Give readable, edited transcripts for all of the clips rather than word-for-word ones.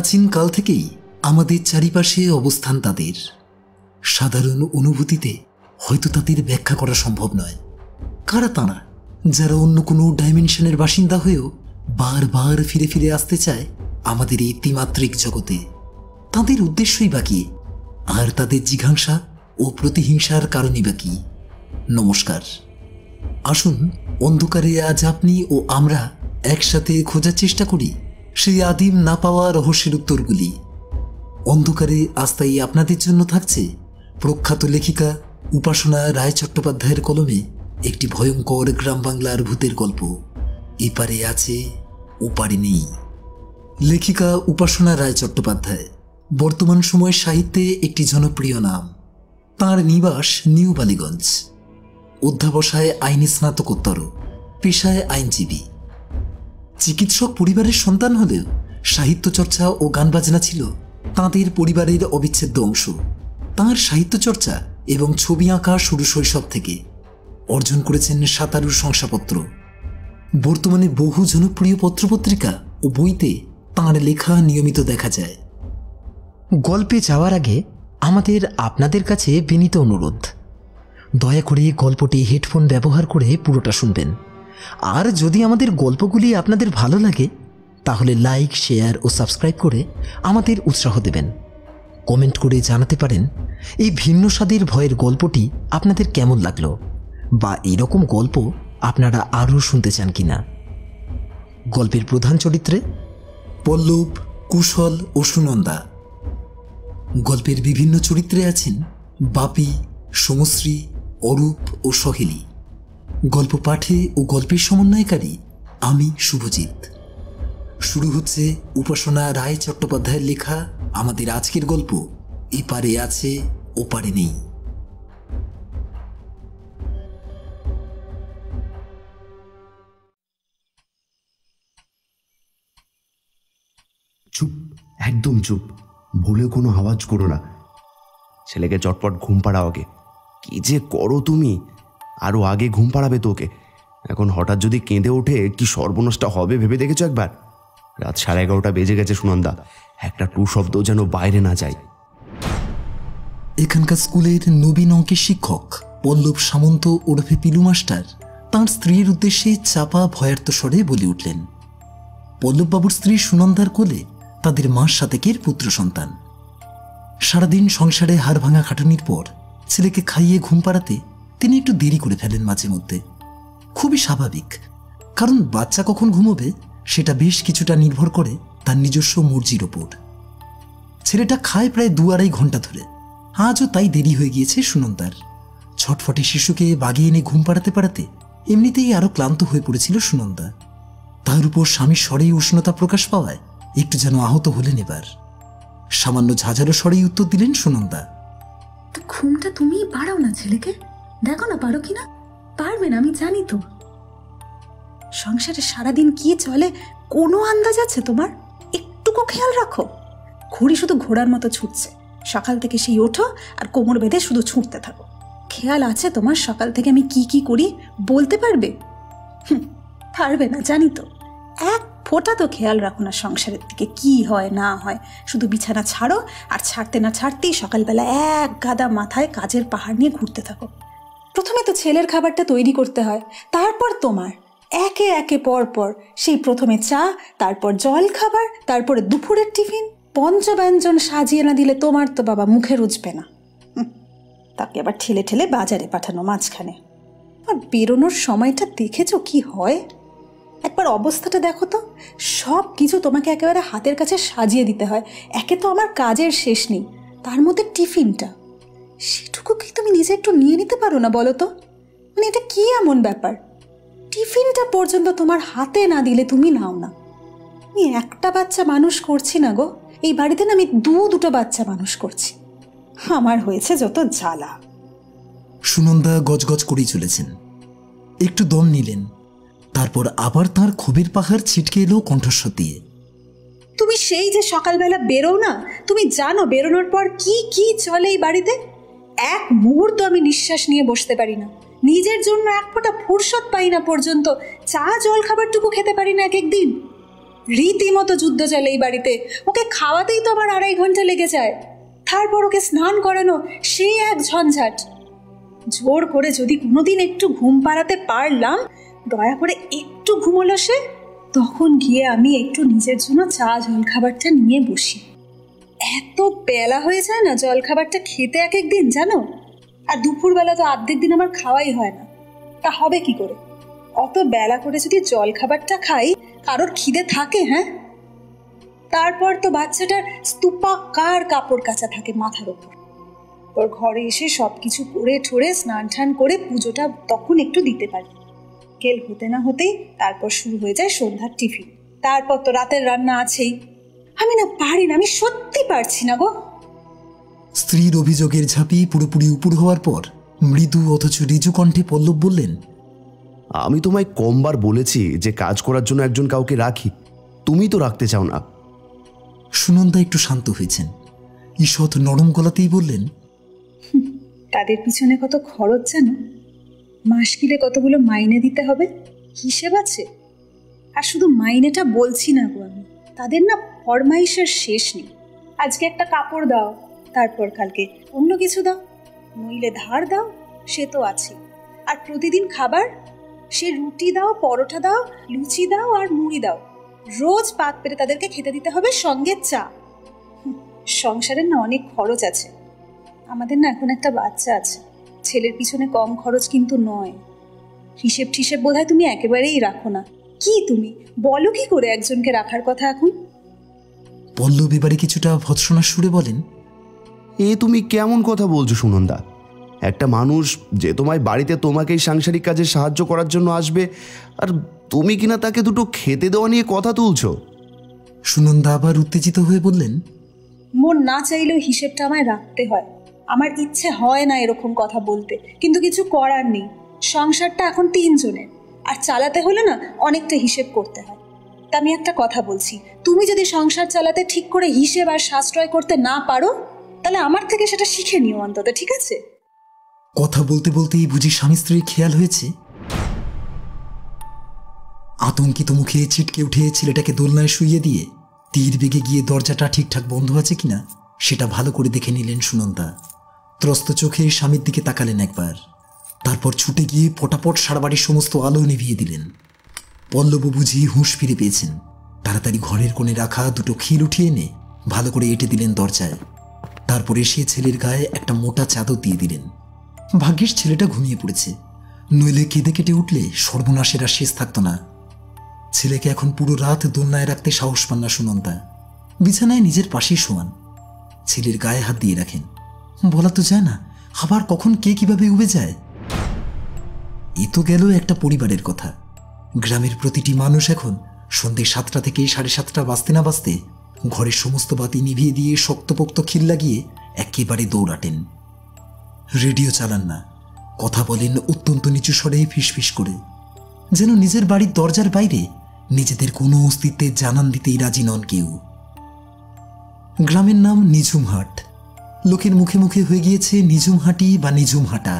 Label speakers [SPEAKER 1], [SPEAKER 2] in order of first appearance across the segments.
[SPEAKER 1] প্রাচীন কাল থেকেই আমাদের চারিপাশে অবস্থান তাদের। সাধারণ অনুভূতিতে হয়তো তাদের ব্যাখ্যা করা সম্ভব নয়। কারা তাঁরা, যারা অন্য কোনো ডাইমেনশনের বাসিন্দা হয়েও বারবার ফিরে ফিরে আসতে চায় আমাদের এই ত্রিমাত্রিক জগতে? তাদের উদ্দেশ্যই বা কি, আর তাদের জিজ্ঞাসা ও প্রতিহিংসার কারণই বা কি? নমস্কার, আসুন অন্ধকারে আজ আপনি ও আমরা একসাথে খোঁজার চেষ্টা করি সেই আদিম না পাওয়া রহস্যের উত্তরগুলি। অন্ধকারে আজ তাই আপনাদের জন্য থাকছে প্রখ্যাত লেখিকা উপাসনা রায় চট্টোপাধ্যায়ের কলমে একটি ভয়ঙ্কর গ্রাম বাংলার ভূতের গল্প, এপারে আছে ওপারে নেই। লেখিকা উপাসনা রায় চট্টোপাধ্যায় বর্তমান সময় সাহিত্যে একটি জনপ্রিয় নাম। তাঁর নিবাস নিউ বালিগঞ্জ। অধ্যাবসায় আইনে স্নাতকোত্তর, পেশায় আইনজীবী। চিকিৎসক পরিবারের সন্তান হলেও সাহিত্য চর্চা ও গান বাজনা ছিল তাঁদের পরিবারের অবিচ্ছেদ্য অংশ। তাঁর সাহিত্য চর্চা এবং ছবি আঁকা শুরু শৈশব থেকে। অর্জন করেছেন 17 শংসাপত্র। বর্তমানে বহু জনপ্রিয় পত্রপত্রিকা ও বইতে তাঁর লেখা নিয়মিত দেখা যায়।
[SPEAKER 2] গল্পে যাওয়ার আগে আমাদের আপনাদের কাছে বিনীত অনুরোধ, দয়া করে গল্পটি হেডফোন ব্যবহার করে পুরোটা শুনবেন। আর যদি আমাদের গল্পগুলি আপনাদের ভালো লাগে তাহলে লাইক, শেয়ার ও সাবস্ক্রাইব করে আমাদের উৎসাহ দেবেন। কমেন্ট করে জানাতে পারেন এই ভিন্ন স্বাদের ভয়ের গল্পটি আপনাদের কেমন লাগলো, বা এরকম গল্প আপনারা আরও শুনতে চান কিনা। গল্পের প্রধান চরিত্রে
[SPEAKER 1] পল্লব, কুশল ও সুনন্দা। গল্পের বিভিন্ন চরিত্রে আছেন বাপি, সমশ্রী, অরূপ ও সহেলি। গল্প পাঠে ও গল্পের সমন্বয়কারী আমি শুভজিৎ। শুরু হচ্ছে উপাসনা রায় চট্টোপাধ্যায়ের লেখা আমাদের আজকের গল্প, এপারে আছে ওপারে নেই।
[SPEAKER 3] চুপ, একদম চুপ, বলে কোনো আওয়াজ করো না। ছেলেকে চটপট ঘুম পাড়াও আগে। কি যে করো তুমি, আরো আগে ঘুম পাড়াবে তোকে। এখন হঠাৎ যদি কেঁদে ওঠে কি সর্বনাশটা হবে ভেবে দেখেছো একবার? রাত 11:30 বেজে গেছে সুনন্দা, একটা টু শব্দ যেন বাইরে না যায়।
[SPEAKER 1] এখানকার স্কুলের নবীন অঙ্কের শিক্ষক পল্লব সামন্ত ওরফে পিলু মাস্টার তাঁর স্ত্রীর উদ্দেশ্যে চাপা ভয়ার্ত স্বরে বলে উঠলেন। পল্লববাবুর স্ত্রী সুনন্দার কোলে তাদের মাস সাতেকের পুত্র সন্তান। সারাদিন সংসারে হাড় ভাঙা খাটুনির পর ছেলেকে খাইয়ে ঘুম পাড়াতে তিনি একটু দেরি করে ফেলেন মাঝে মধ্যে। খুবই স্বাভাবিক, কারণ বাচ্চা কখন ঘুমোবে সেটা বেশ কিছুটা নির্ভর করে তার নিজস্ব মর্জির ওপর। ছেলেটা খায় প্রায় 2-2.5 ঘন্টা ধরে। আজও তাই দেরি হয়ে গিয়েছে সুনন্দার। ছটফটে শিশুকে বাগিয়ে এনে ঘুম পাড়াতে পাড়াতে এমনিতেই আরো ক্লান্ত হয়ে পড়েছিল সুনন্দা। তার উপর স্বামীর স্বরেই উষ্ণতা প্রকাশ পাওয়ায় একটু যেন আহত হলেন এবার। সামান্য ঝাঁঝালো স্বরেই উত্তর দিলেন সুনন্দা।
[SPEAKER 4] তো ঘুমটা তুমিই পাড়াও না ছেলেকে, দেখো না পারো কিনা। পারবে না আমি জানি তো। সংসারে সারাদিন কি চলে কোনো আন্দাজ আছে তোমার? একটুকু খেয়াল রাখো। ঘড়ি শুধু ঘোড়ার মতো ছুটছে। সকাল থেকে সেই ওঠো আর কোমর বেঁধে শুধু ছুটতে থাকো। খেয়াল আছে তোমার সকাল থেকে আমি কি কি করি বলতে পারবে? পারবে না জানি তো। এক ফোঁটা তো খেয়াল রাখো না সংসারের দিকে, কি হয় না হয়। শুধু বিছানা ছাড়ো, আর ছাড়তে না ছাড়তেই সকালবেলা এক গাদা মাথায় কাজের পাহাড় নিয়ে ঘুরতে থাকো। প্রথমে তো ছেলের খাবারটা তৈরি করতে হয়, তারপর তোমার একে একে পর পর সেই প্রথমে চা, তারপর জল খাবার, তারপরে দুপুরের টিফিন। পঞ্চব্যঞ্জন সাজিয়ে না দিলে তোমার তো বাবা মুখে রুজবে না। তাকে আবার ঠেলে ঠেলে বাজারে পাঠানো মাঝখানে। আর বেরোনোর সময়টা দেখেছো কি হয়? একবার অবস্থাটা দেখো তো। সব কিছু তোমাকে একেবারে হাতের কাছে সাজিয়ে দিতে হয়। একে তো আমার কাজের শেষ নেই, তার মধ্যে টিফিনটা। সেটুকু কি তুমি নিজে একটু নিয়ে নিতে পারো না বলো তো? মানে এটা কি এমন ব্যাপার? টিফিনটা পর্যন্ত তোমার হাতে না দিলে তুমি নাও না। আমি একটা বাচ্চা মানুষ করছি না গো, এই বাড়িতে না আমি দুটো বাচ্চা মানুষ করছি। আমার হয়েছে যত জ্বালা।
[SPEAKER 1] সুনন্দা গজগজ করেই চলেছেন। একটু দম নিলেন, তারপর আবার তার ক্ষোভের পাহাড় ছিটকে এলো কণ্ঠস্বর দিয়ে।
[SPEAKER 4] তুমি সেই যে সকালবেলা বেরো না, তুমি জানো বেরোনোর পর কি কি চলে এই বাড়িতে? এক মুহূর্ত আমি নিঃশ্বাস নিয়ে বসতে পারি না। নিজের জন্য এক ফোঁটা ফুরসত পাই না পর্যন্ত। চা জল খাবারটুকু খেতে পারি না এক একদিন। রীতিমতো যুদ্ধ চলে এই বাড়িতে। ওকে খাওয়াতেই তো আমার 2.5 ঘন্টা লেগে যায়, তারপর ওকে স্নান করানো, সেই এক ঝঞ্ঝাট। জোর করে যদি কোনোদিন একটু ঘুম পাড়াতে পারলাম, দয়া করে একটু ঘুমোলো সে, তখন গিয়ে আমি একটু নিজের জন্য চা জলখাবারটা নিয়ে বসি। এত বেলা হয়ে যায় না জলখাবারটা খেতে এক একদিন, জানো? আর দুপুরবেলা তো অর্ধেক দিন আমার খাওয়াই হয় না। তা হবে কি করে? অত বেলা করে যদি জলখাবারটা খাই, কারোর খিদে থাকে? হ্যাঁ, তারপর তো বাচ্চাটার স্তূপাকার কাপড় কাচা থাকে মাথার ওপর। ওর ঘরে এসে সবকিছু করে ঠোরে স্নান টান করে পুজোটা তখন একটু দিতে পারি। কেল হতে না হতেই তারপর শুরু হয়ে যায় সন্ধ্যার টিফিন, তারপর তো রাতের রান্না আছেই। আমি না পারি না, আমি সত্যি পারছি না গো।
[SPEAKER 1] স্ত্রীর অভিযোগের ঝাঁপি পুরোপুরি উপর হওয়ার পর মৃদু অথচ ঋজু কণ্ঠে পল্লব বললেন,
[SPEAKER 3] আমি তোমায় কমবার বলেছি যে কাজ করার জন্য একজন কাউকে রাখি, তুমি তো রাখতে চাও না।
[SPEAKER 1] সুনন্দা একটু শান্ত হয়েছেন। ঈষৎ নরম গলাতেই বললেন,
[SPEAKER 4] তাদের পিছনে কত খরচ জানো? মাস গেলে কতগুলো মাইনে দিতে হবে, হিসেব আছে। আর শুধু মাইনেটা বলছি না গো আমি, তাদের না ফরমাইশের শেষ নেই। আজকে একটা কাপড় দাও, তারপর কালকে অন্য কিছু দাও, নইলে ধার দাও, সে তো আছে। আর প্রতিদিন খাবার, সে রুটি দাও, পরোটা দাও, লুচি দাও আর মুড়ি দাও, রোজ পাত পেরে তাদেরকে খেতে দিতে হবে, সঙ্গে চা। সংসারের না অনেক খরচ আছে। আমাদের না এখন একটা বাচ্চা আছে, ছেলের পিছনে কম খরচ কিন্তু নয়। হিসেব টিসেব বোধহয় তুমি একেবারেই রাখো না। কি তুমি বলো কি করে একজনকে রাখার কথা এখন?
[SPEAKER 1] পল্লব এবারে কিছুটা ভৎসনার সুরে বলেন,
[SPEAKER 3] এ তুমি কেমন কথা বলছো সুনন্দা? একটা মানুষ যে তোমায় বাড়িতে তোমাকেই সাংসারিক কাজে সাহায্য করার জন্য আসবে, আর তুমি কিনা তাকে দুটো খেতে দেওয়া নিয়ে কথা তুলছো।
[SPEAKER 1] সুনন্দা আবার উত্তেজিত হয়ে বললেন,
[SPEAKER 4] মন না চাইলেও হিসেবটা আমায় রাখতে হয়। আমার ইচ্ছে হয় না এরকম কথা বলতে, কিন্তু কিছু করার নেই। সংসারটা এখন 3 জনের, আর চালাতে হলে না অনেকটা হিসেব করতে হয়। তা আমি একটা কথা বলছি, তুমি যদি সংসার চালাতে ঠিক করে হিসেব আর সাশ্রয় করতে না পারো, তাহলে আমার থেকে সেটা শিখে নিও অন্তত, ঠিক আছে?
[SPEAKER 1] কথা বলতে বলতেই বুঝি স্বামী স্ত্রীর খেয়াল হয়েছে। আতঙ্কিত মুখে ছিটকে উঠে ছেলেটাকে দোলনায় শুইয়ে দিয়ে তীর বেগে গিয়ে দরজাটা ঠিকঠাক বন্ধ আছে কিনা সেটা ভালো করে দেখে নিলেন সুনন্দা। ত্রস্ত চোখে স্বামীর দিকে তাকালেন একবার, তারপর ছুটে গিয়ে পটাপট সারা বাড়ির সমস্ত আলো নিভিয়ে দিলেন। পল্লব বুঝি হুঁশ ফিরে পেয়েছেন। তাড়াতাড়ি ঘরের কোণে রাখা দুটো খিল উঠিয়ে এনে ভালো করে এঁটে দিলেন দরজায়। তারপরে সে ছেলের গায়ে একটা মোটা চাদর দিয়ে দিলেন। ভাগ্যিস ছেলেটা ঘুমিয়ে পড়েছে, নইলে কেঁদে কেটে উঠলে সর্বনাশের আর শেষ থাকতো না। ছেলেকে এখন পুরো রাত দোলনায় রাখতে সাহস পান না সুনন্দা। বিছানায় নিজের পাশেই শোয়ান, ছেলের গায়ে হাত দিয়ে রাখেন। বলা তো যায় না আবার কখন কে কিভাবে উবে যায়। এ তো গেল একটা পরিবারের কথা। গ্রামের প্রতিটি মানুষ এখন সন্ধ্যে 7টা থেকে 7:30 বাজতে না বাজতে ঘরের সমস্ত বাতি নিভিয়ে দিয়ে শক্তপোক্ত খিল লাগিয়ে একেবারে দৌড়াটেন। রেডিও চালান না, কথা বলেন অত্যন্ত নিচু স্বরে ফিসফিস করে, যেন নিজের বাড়ির দরজার বাইরে নিজেদের কোনো অস্তিত্বের জানান দিতেই রাজি নন কেউ। গ্রামের নাম নিঝুমহাট, লোকের মুখে মুখে হয়ে গিয়েছে নিঝুমহাটি বা নিঝুমহাটা।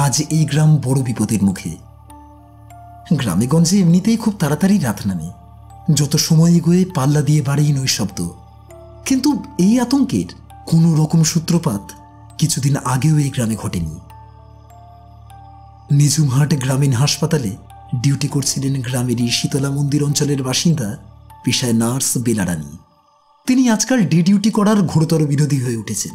[SPEAKER 1] আজ এই গ্রাম বড় বিপদের মুখে। গ্রামে গঞ্জে এমনিতেই খুব তাড়াতাড়ি রাত নামে, যত সময় এগোয় পাল্লা দিয়ে বাড়েই নৈশব্দ। কিন্তু এই আতঙ্কের কোনো রকম সূত্রপাত কিছুদিন আগেও এই গ্রামে ঘটেনি। নিঝুমহাট গ্রামীণ হাসপাতালে ডিউটি করছিলেন গ্রামেরই শীতলা মন্দির অঞ্চলের বাসিন্দা, পেশায় নার্স বেলারানী। তিনি আজকাল ডে ডিউটি করার ঘোরতর বিরোধী হয়ে উঠেছেন।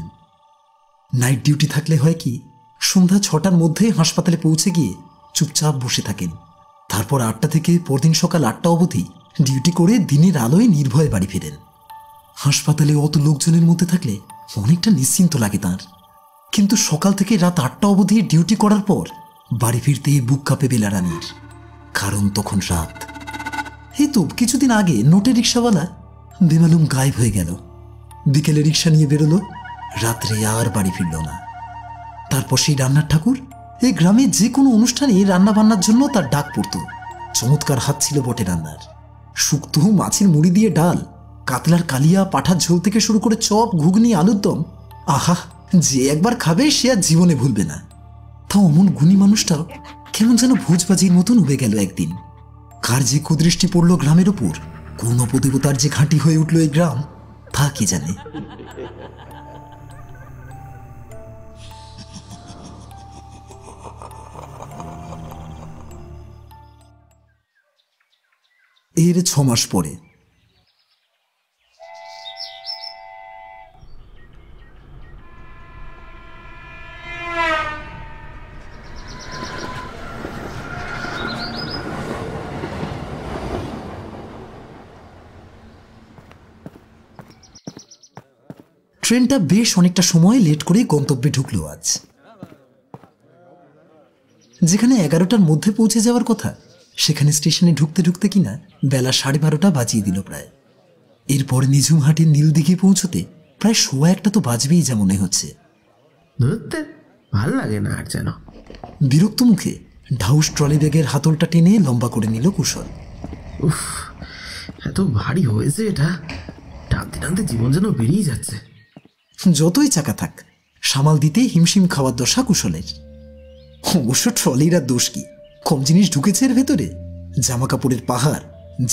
[SPEAKER 1] নাইট ডিউটি থাকলে হয় কি, সন্ধ্যা 6টার মধ্যে হাসপাতালে পৌঁছে গিয়ে চুপচাপ বসে থাকেন। তারপর 8টা থেকে পরদিন সকাল 8টা অবধি ডিউটি করে দিনের আলোয় নির্ভয়ে বাড়ি ফেরেন। হাসপাতালে অত লোকজনের মধ্যে থাকলে অনেকটা নিশ্চিন্ত লাগে তাঁর। কিন্তু সকাল থেকে রাত 8টা অবধি ডিউটি করার পর বাড়ি ফিরতে বুক কাঁপে বেলারানীর, কারণ তখন রাত। এই তো কিছুদিন আগে নোটে রিক্সাওয়ালা বেমালুম গায়েব হয়ে গেল। বিকেলে রিক্সা নিয়ে বেরোলো, রাত্রে আর বাড়ি ফিরল না। তারপর সেই রান্নার ঠাকুর, এই গ্রামে যে কোনো অনুষ্ঠানে রান্না বান্নার জন্য তার ডাক পড়ত। চমৎকার হাত ছিল বটে রান্নার। শুক্তো, মাছের মুড়ি দিয়ে ডাল, কাতলার কালিয়া, পাঠার ঝোল থেকে শুরু করে চপ, ঘুগনি, আলুর দম, আহা, যে একবার খাবে সে আর জীবনে ভুলবে না। তাও অমন গুণী মানুষটাও কেমন যেন ভোজবাজির মতন উবে গেল একদিন। কার যে কুদৃষ্টি পড়ল গ্রামের ওপর কোন অপদেবতার যে ঘাঁটি হয়ে উঠল এই গ্রাম তা কে জানে। এর 6 মাস পরে ট্রেনটা বেশ অনেকটা সময় লেট করে গন্তব্যে ঢুকলো আজ। যেখানে 11টার মধ্যে পৌঁছে যাওয়ার কথা সেখানে স্টেশনে ঢুকতে ঢুকতে কিনা বেলা 12:30 বাজিয়ে দিল প্রায়। এরপর নিঝুমহাটের নীলদিঘি পৌঁছতে প্রায় 1:15 তো বাজবেই যা মনে হচ্ছে।
[SPEAKER 5] ভাল লাগে না আর যেন।
[SPEAKER 1] বিরক্ত মুখে ঢাউস ট্রলি ব্যাগের হাতলটা টেনে লম্বা করে নিল কুশল।
[SPEAKER 5] উফ, এত ভারী হয়েছে এটা, টানতে টানতে জীবন যেন বেরিয়ে যাচ্ছে।
[SPEAKER 1] যতই চাকা থাক সামাল দিতে হিমশিম খাওয়ার দশা কুশলের। অবশ্য ট্রলির আর দোষ কি, কম জিনিস ঢুকেছে এর ভেতরে। জামা কাপড়ের পাহাড়,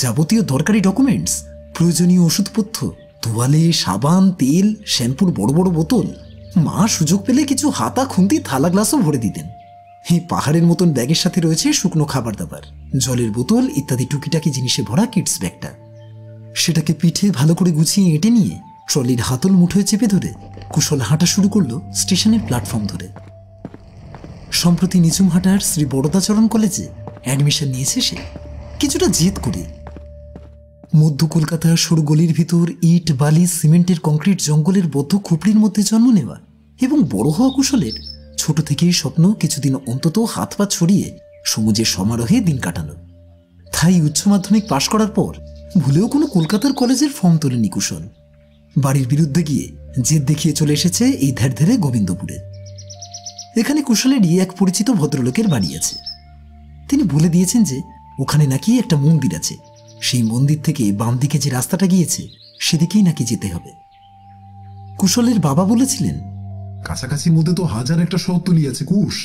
[SPEAKER 1] যাবতীয় দরকারি ডকুমেন্টস, প্রয়োজনীয় ওষুধপত্র, তোয়ালে, সাবান, তেল, শ্যাম্পুর বড় বড় বোতল। মা সুযোগ পেলে কিছু হাতা, খুন্তি, থালা গ্লাসও ভরে দিতেন। এই পাহাড়ের মতন ব্যাগের সাথে রয়েছে শুকনো খাবার দাবার, জলের বোতল ইত্যাদি টুকিটাকি জিনিসে ভরা কিডস ব্যাগটা। সেটাকে পিঠে ভালো করে গুছিয়ে এঁটে নিয়ে ট্রলির হাতল মুঠোয় চেপে ধরে কুশল হাঁটা শুরু করলো স্টেশনের প্ল্যাটফর্ম ধরে। সম্প্রতি নিঝুমহাটার শ্রী বড়দাচরণ কলেজে অ্যাডমিশন নিয়েছে সে, কিছুটা জেদ করে। মধ্য কলকাতার সরু গলির ভিতর ইট, বালি, সিমেন্টের কংক্রিট জঙ্গলের বদ্ধ খুপড়ির মধ্যে জন্ম নেওয়া এবং বড় হওয়া কুশলের ছোট থেকেই স্বপ্ন কিছুদিন অন্তত হাত পা ছড়িয়ে সমুজের সমারোহে দিন কাটানো। তাই উচ্চ মাধ্যমিক পাশ করার পর ভুলেও কোনো কলকাতার কলেজের ফর্ম তোলেনি কুশল। বাড়ির বিরুদ্ধে গিয়ে জেদ দেখিয়ে চলে এসেছে এই ধার ধারে গোবিন্দপুরে। এখানে কুশলেরই এক পরিচিত ভদ্রলোকের বাড়ি আছে। তিনি বলে দিয়েছেন যে ওখানে নাকি একটা মন্দির আছে, সেই মন্দির থেকে বাম দিকে যে রাস্তাটা গিয়েছে সেদিকেই নাকি যেতে হবে। কুশলের বাবা বলেছিলেন,
[SPEAKER 6] কাছাকাছির মধ্যে তো হাজার একটা শহরতলি আছে কুশ।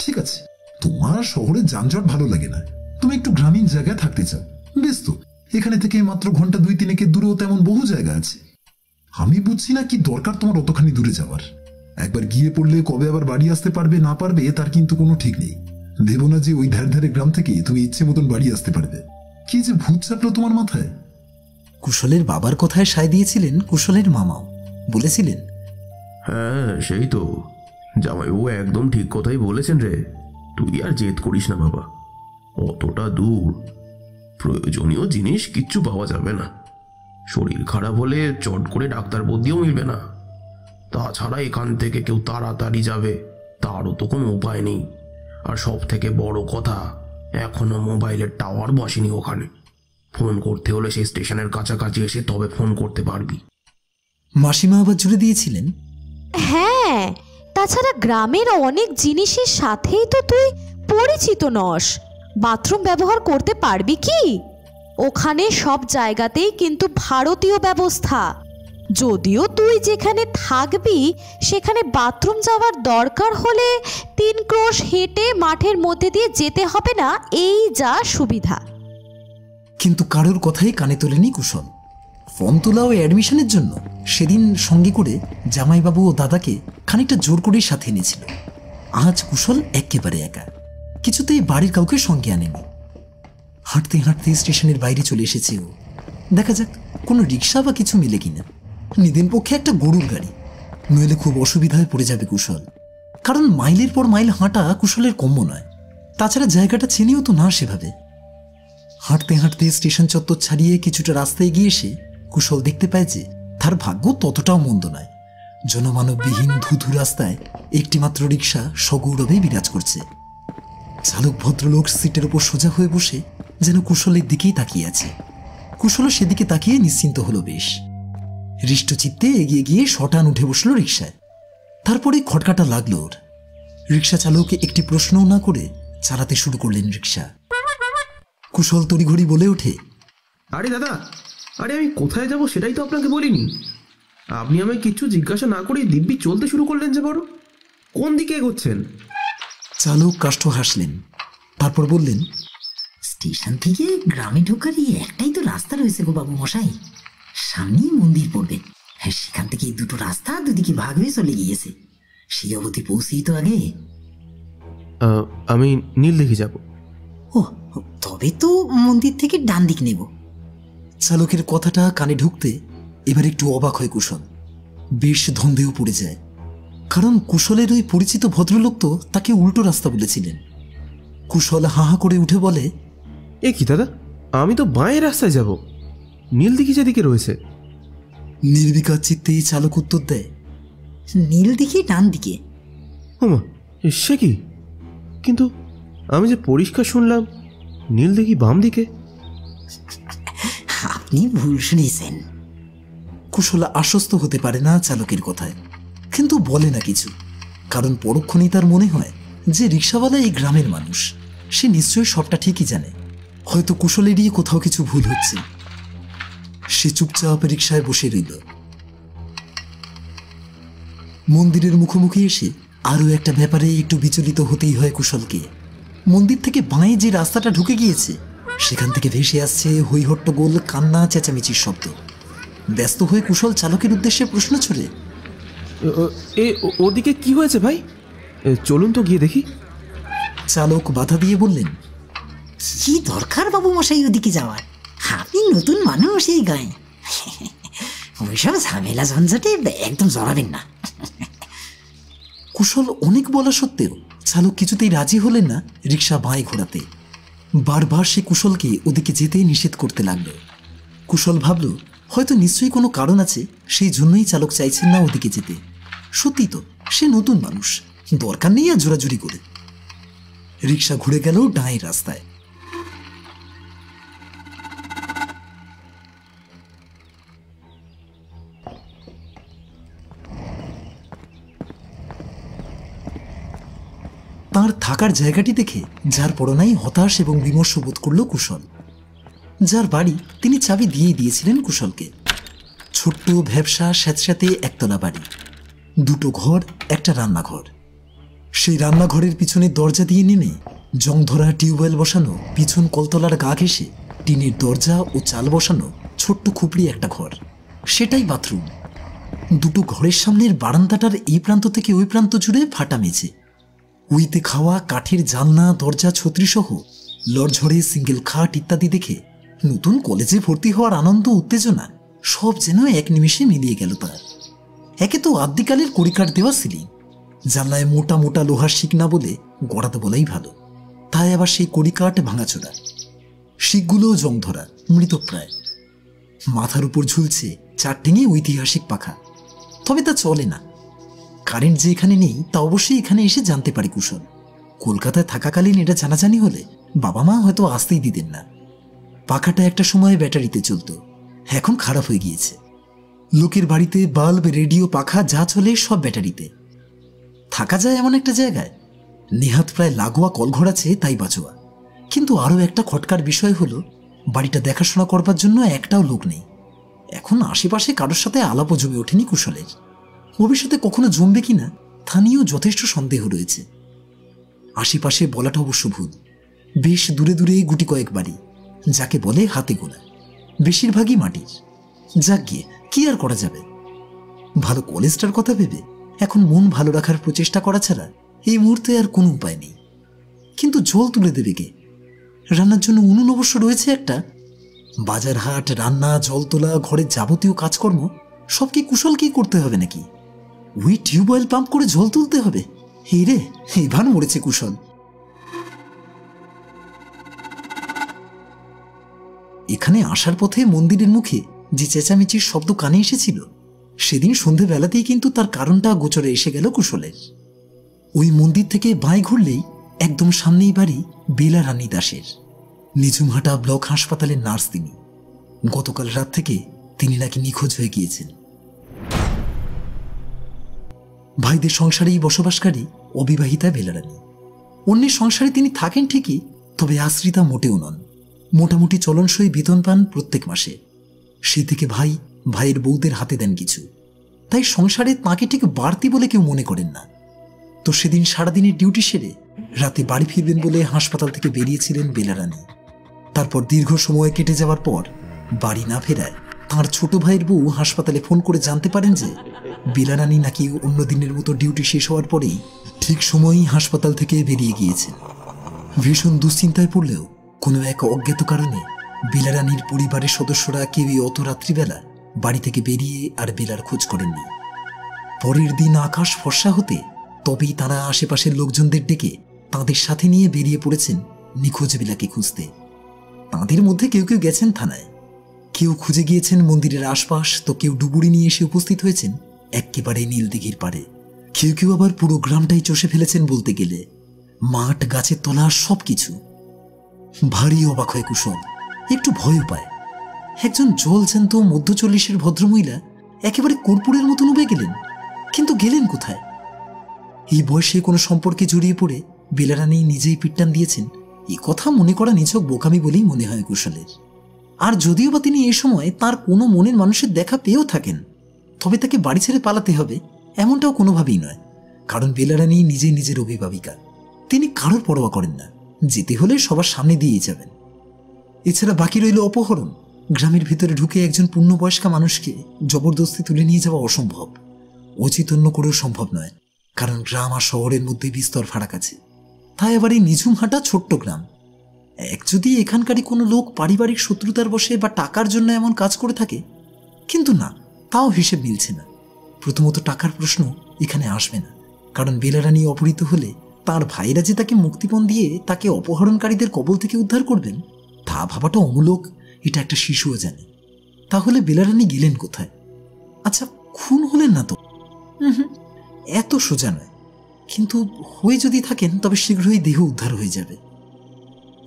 [SPEAKER 6] ঠিক আছে, তোমার শহরের যানজট ভালো লাগে না, তুমি একটু গ্রামীণ জায়গায় থাকতে চাও, বেশ তো এখানে থেকে মাত্র ঘন্টা 2-3 দূরেও তেমন বহু জায়গা আছে। আমি বুঝছি না কি দরকার তোমার অতখানি দূরে যাওয়ার। একবার গিয়ে পড়লে কবে আবার বাড়ি আসতে পারবে না পারবে তার কিন্তু কোনো ঠিক নেই। দেব না যে ওই ধার ধারে গ্রাম থেকে তুমি ইচ্ছে মতন বাড়ি আসতে পারবে। কি যে ভূত চাপলো তোমার মাথায়।
[SPEAKER 1] কুশলের বাবার কথায় সায় দিয়েছিলেন কুশলের মামাও। বলেছিলেন,
[SPEAKER 5] হ্যাঁ সেই তো, জামাইবাবু একদম ঠিক কথাই বলেছেন রে। তুই আর জেদ করিস না বাবা, অতটা দূর প্রয়োজনীয় জিনিস কিচ্ছু পাওয়া যাবে না। শরীর খারাপ হলে চট করে ডাক্তার বদিও মিলবে না। তাছাড়া এখান থেকে কেউ তাড়াতাড়ি যাবে তারও তো কোনো উপায় নেই। আর সব থেকে বড় কথা, এখনো মোবাইলের টাওয়ার বসেনি ওখানে। ফোন করতে হলে সেই স্টেশনের কাছাকাছি এসে তবে ফোন করতে পারবি।
[SPEAKER 1] মাসিমা আবার জুড়ে দিয়েছিলেন,
[SPEAKER 7] হ্যাঁ, তাছাড়া গ্রামের অনেক জিনিসের সাথেই তো তুই পরিচিত নস। বাথরুম ব্যবহার করতে পারবি কি? ওখানে সব জায়গাতেই কিন্তু ভারতীয় ব্যবস্থা। যদিও তুই যেখানে থাকবি সেখানে বাথরুম যাওয়ার দরকার হলে 3 ক্রোশ হেঁটে মাঠের মধ্যে দিয়ে যেতে হবে না, এই যা সুবিধা।
[SPEAKER 1] কিন্তু কারোর কথাই কানে তোলেনি কুশল। ফর্ম তোলা ও অ্যাডমিশনের জন্য সেদিন সঙ্গে করে জামাইবাবু ও দাদাকে খানিকটা জোর করেই সাথে এনেছিল। আজ কুশল একেবারে একা, কিছুতেই বাড়ির কাউকে সঙ্গে আনেনি। হাঁটতে হাঁটতে স্টেশনের বাইরে চলে এসেছে ও। দেখা যাক কোনো রিক্সা বা কিছু মিলে কিনা। নিদেন পক্ষে একটা গরুর গাড়ি, নইলে খুব অসুবিধায় পড়ে যাবে কুশল। কারণ মাইলের পর মাইল হাঁটা কুশলের কম্য নয়। তাছাড়া জায়গাটা চেনেও তো না সেভাবে। হাঁটতে হাঁটতে স্টেশন চত্বর ছাড়িয়ে কিছুটা রাস্তায় গিয়ে এসে কুশল দেখতে পায় যে তার ভাগ্য ততটাও মন্দ নয়। জনমানববিহীন ধুধু রাস্তায় একটিমাত্র রিক্সা সগৌরবে বিরাজ করছে। চালক ভদ্রলোক সিটের উপর সোজা হয়ে বসে যেন কুশলের দিকেই তাকিয়ে আছে। কুশল সেদিকে তাকিয়ে নিশ্চিন্ত হলো বেশ। হৃষ্টচিত্তে এগিয়ে গিয়ে শটান উঠে বসলো রিক্সায়। তারপরে খটকাটা লাগলো ওর। রিক্সা চালক একটি প্রশ্নও না করে চালাতে শুরু করলেন রিক্সা। কুশল তড়িঘড়ি বলে ওঠে,
[SPEAKER 5] আরে দাদা, আরে আমি কোথায় যাব সেটাই তো আপনাকে বলিনি। আপনি আমায় কিচ্ছু জিজ্ঞাসা না করে দিব্যি চলতে শুরু করলেন যে বড়। কোন দিকে এগোচ্ছেন?
[SPEAKER 1] চালক কাষ্ঠ হাসলেন, তারপর বললেন,
[SPEAKER 8] স্টেশন থেকে গ্রামে ঢোকার এই একটাই তো রাস্তা রয়েছে গো বাবু মশাই, সামনেই মন্দির পড়বে। হ্যাঁ, সেখান থেকে দুটো রাস্তা দুদিকে ভাগ হয়ে চলে গিয়েছে। সেই অবধি পৌঁছেই তো আগে।
[SPEAKER 5] আমি নীল দেখে যাব।
[SPEAKER 8] ও, তবে তো মন্দির থেকে ডান দিক নেব।
[SPEAKER 1] চালকের কথাটা কানে ঢুকতে এবার একটু অবাক হয় কুশল। বেশ ধন্দেও পড়ে যায়, কারণ কুশলের ওই পরিচিত ভদ্রলোক তো তাকে উল্টো রাস্তা বলেছিলেন। কুশল হাহা করে উঠে বলে,
[SPEAKER 5] এ কি দাদা, আমি তো বাঁয়ের রাস্তায় যাব, নীল দিঘি যেদিকে রয়েছে।
[SPEAKER 1] নির্বিকার চিত্তে চালক উত্তর দেয়,
[SPEAKER 8] নীল দিকে ডান দিকে।
[SPEAKER 5] ওমা, সে কি? কিন্তু আমি যে পরিষ্কার শুনলাম নীল দিঘি বাম দিকে।
[SPEAKER 8] আপনি ভুল শুনেছেন।
[SPEAKER 1] কুশল আশ্বস্ত হতে পারে না চালকের কথায়, কিন্তু বলে না কিছু, কারণ পরক্ষণেই তার মনে হয় যে রিক্সাওয়ালা এই গ্রামের মানুষ, সে নিশ্চয়ই সবটা ঠিকই জানে। হয়তো কুশলেরই কোথাও কিছু ভুল হচ্ছে। সে চুপচাপ রিক্সায় বসে রইল। মন্দিরের মুখোমুখি এসে আরও একটা ব্যাপারে একটু বিচলিত হতেই হয় কুশলকে। মন্দির থেকে বাঁয়ে যে রাস্তাটা ঢুকে গিয়েছে, সেখান থেকে ভেসে আসছে হইহট্টগোল, কান্না, চেঁচামেচির শব্দ। ব্যস্ত হয়ে কুশল চালকের উদ্দেশ্যে প্রশ্ন ছড়ে,
[SPEAKER 5] ওদিকে কি হয়েছে ভাই? চলুন তো গিয়ে দেখি।
[SPEAKER 1] চালক বাধা দিয়ে বললেন,
[SPEAKER 8] কি দরকার বাবু মশাই ওদিকে যাওয়ার? আপনি নতুন মানুষ এই গায়ে, ওইসব ঝামেলা ঝঞ্ঝাটে একদম জড়াবেন না।
[SPEAKER 1] কুশল অনেক বলা সত্ত্বেও চালক কিছুতেই রাজি হলেন না রিক্সা বাঁয়ে ঘোরাতে। বারবার সে কুশলকে ওদিকে যেতে নিষেধ করতে লাগল। কুশল ভাবল, হয়তো নিশ্চয়ই কোনো কারণ আছে, সেই জন্যই চালক চাইছেন না ওদিকে যেতে। সত্যি তো, সে নতুন মানুষ, দরকার নেই আর জোরাজুরি করে। রিক্সা ঘুরে গেল ডাঁয়ের রাস্তায়। তার থাকার জায়গাটি দেখে যার পরনাই হতাশ এবং বিমর্ষ বোধ করল কুশল। যার বাড়ি তিনি চাবি দিয়ে দিয়েছিলেন কুশলকে। ছোট্ট ভ্যাবসা স্যাঁতস্যাঁতে একতলা বাড়ি, দুটো ঘর, একটা রান্নাঘর। সেই রান্নাঘরের পিছনে দরজা দিয়ে নেমে জংধরা টিউবওয়েল বসানো পিছন কলতলার গা ঘেঁষে টিনের দরজা ও চাল বসানো ছোট্ট খুপড়ি একটা ঘর, সেটাই বাথরুম। দুটো ঘরের সামনের বারান্দাটার এই প্রান্ত থেকে ওই প্রান্ত জুড়ে ফাটা মেঝে, উইতে খাওয়া কাঠের জানলা, দরজা, ছত্রিসহ লড়ঝড়ে সিঙ্গেল খাট ইত্যাদি দেখে নতুন কলেজে ভর্তি হওয়ার আনন্দ, উত্তেজনা সব যেন এক নিমেষে মিলিয়ে গেল তার। একে তো আদ্যিকালের কড়িকাঠ দেওয়া সিলিং, জানলায় মোটা মোটা লোহার শিকনা বলে গড়াতে বলাই ভালো, তাই আবার সেই কড়িকাঠ ভাঙাচোরা। শিকগুলোও জং ধরা, মৃতপ্রায়। মাথার উপর ঝুলছে চার ঠেঙে ঐতিহাসিক পাখা, তবে তা চলে না। কারেন্ট যে এখানে নেই তা অবশ্যই এখানে এসে জানতে পারে কুশল। কলকাতায় থাকাকালীন এটা জানাজানি হলে বাবা মা হয়তো আসতেই দিতেন না। পাখাটা একটা সময় ব্যাটারিতে চলত, এখন খারাপ হয়ে গিয়েছে। লোকের বাড়িতে বাল্ব, রেডিও, পাখা যা চলে সব ব্যাটারিতে। থাকা যায় এমন একটা জায়গায়, নেহাত প্রায় লাগোয়া কলঘর আছে তাই বাঁচোয়া। কিন্তু আরও একটা খটকার বিষয় হলো, বাড়িটা দেখাশোনা করবার জন্য একটাও লোক নেই। এখন আশেপাশে কারোর সাথে আলাপও জমে ওঠেনি কুশলের। ভবিষ্যতে কখনো জমবে কিনা তা নিয়েও যথেষ্ট সন্দেহ রয়েছে। আশেপাশে বলাটা অবশ্য ভুল, বেশ দূরে দূরে গুটি কয়েক বাড়ি, যাকে বলে হাতে গোনা, বেশিরভাগই মাটির। যাক গিয়ে কি আর করা যাবে। ভালো কলেজটার কথা ভেবে এখন মন ভালো রাখার প্রচেষ্টা করা ছাড়া এই মুহূর্তে আর কোনো উপায় নেই। কিন্তু জল তুলে দেবে কে? রান্নার জন্য উনুন অবশ্য রয়েছে একটা। বাজার হাট, রান্না, জল তোলা, ঘরের যাবতীয় কাজকর্ম সব কি কুশলকেই করতে হবে নাকি? ওই টিউবওয়েল পাম্প করে জল তুলতে হবে? এই রে, এবার মরেছে কুশল। এখানে আসার পথে মন্দিরের মুখে যে চেঁচামেচির শব্দ কানে এসেছিল, সেদিন সন্ধেবেলাতেই কিন্তু তার কারণটা গোচরে এসে গেল কুশলের। ওই মন্দির থেকে বাঁয়ে ঘুরলেই একদম সামনেই বাড়ি বেলা রানী দাসের। নিঝুমহাটা ব্লক হাসপাতালের নার্স তিনি। গতকাল রাত থেকে তিনি নাকি নিখোঁজ হয়ে গিয়েছেন। ভাইদের সংসারেই বসবাসকারী অবিবাহিতা বেলারানী। অন্যের সংসারে তিনি থাকেন ঠিকই, তবে আশ্রিতা মোটেও নন। মোটামুটি চলনসই বেতন পান প্রত্যেক মাসে। সে থেকে ভাইয়ের বউদের হাতে দেন কিছু, তাই সংসারে তাঁকে ঠিক বাড়তি বলে কেউ মনে করেন না। তো সেদিন সারাদিনের ডিউটি সেরে রাতে বাড়ি ফিরবেন বলে হাসপাতাল থেকে বেরিয়েছিলেন বেলারানী। তারপর দীর্ঘ সময় কেটে যাওয়ার পর বাড়ি না ফেরায় তাঁর ছোট ভাইয়ের বউ হাসপাতালে ফোন করে জানতে পারেন যে বেলা রানী নাকি অন্য দিনের মতো ডিউটি শেষ হওয়ার পরেই ঠিক সময়ই হাসপাতাল থেকে বেরিয়ে গিয়েছেন। ভীষণ দুশ্চিন্তায় পড়লেও কোনো এক অজ্ঞাত কারণে বেলা রানীর পরিবারের সদস্যরা কেউই অত রাত্রিবেলা বাড়ি থেকে বেরিয়ে আর বেলার খোঁজ করেননি। পরের দিন আকাশ ফর্সা হতে তবেই তারা আশেপাশের লোকজনদের ডেকে তাঁদের সাথে নিয়ে বেরিয়ে পড়েছেন নিখোঁজ বেলাকে খুঁজতে। তাঁদের মধ্যে কেউ কেউ গেছেন থানায়, কেউ খুঁজে গিয়েছেন মন্দিরের আশপাশ, তো কেউ ডুবুরি নিয়ে এসে উপস্থিত হয়েছেন একেবারে নীলদিঘির পাড়ে। কেউ কেউ আবার পুরো গ্রামটাই চষে ফেলেছেন বলতে গেলে, মাঠ, গাছের তলা, সবকিছু। ভারী অবাক হয় কুশল, একটু ভয়ও পায়। একজন জলজ্যান্ত মধ্য 40-এর ভদ্রমহিলা একেবারে কর্পূরের মতন উবে গেলেন, কিন্তু গেলেন কোথায়? এই বয়সে কোনো সম্পর্কে জড়িয়ে পড়ে বেলা রানী নিজেই পিট্টান দিয়েছেন, এই কথা মনে করা নিছক বোকামি বলেই মনে হয় কুশলের। আর যদিও বা তিনি এ সময় তার কোনো মনের মানুষের দেখা পেয়েও থাকেন, তবে তাকে বাড়ি ছেড়ে পালাতে হবে এমনটাও কোনোভাবেই নয়, কারণ বেলা রানী নিজে নিজের অভিভাবিকা। তিনি কারোর পরোয়া করেন না, যেতে হলে সবার সামনে দিয়েই যাবেন। এছাড়া বাকি রইল অপহরণ। গ্রামের ভিতরে ঢুকে একজন পূর্ণবয়স্কা মানুষকে জবরদস্তি তুলে নিয়ে যাওয়া অসম্ভব, অচৈতন্য করেও সম্ভব নয়, কারণ গ্রাম আর শহরের মধ্যে বিস্তর ফারাক আছে। তাই আবার এই নিঝুমহাটা ছোট্ট গ্রাম। এক যদি এখানকারই কোনো লোক পারিবারিক শত্রুতার বশে বা টাকার জন্য এমন কাজ করে থাকে, কিন্তু না, তাও হিসেব মিলছে না। প্রথমত টাকার প্রশ্ন এখানে আসবে না, কারণ বেলা রানী অপহৃত হলে তার ভাইরা যে তাকে মুক্তিপণ দিয়ে তাকে অপহরণকারীদের কবল থেকে উদ্ধার করবেন, তা ভাবাটা অমূলক, এটা একটা শিশুও জানে। তাহলে বেলা রানী গেলেন কোথায়? আচ্ছা, খুন হলেন না তো? এত সোজা নয়, কিন্তু হয়ে যদি থাকেন তবে শীঘ্রই দেহ উদ্ধার হয়ে যাবে।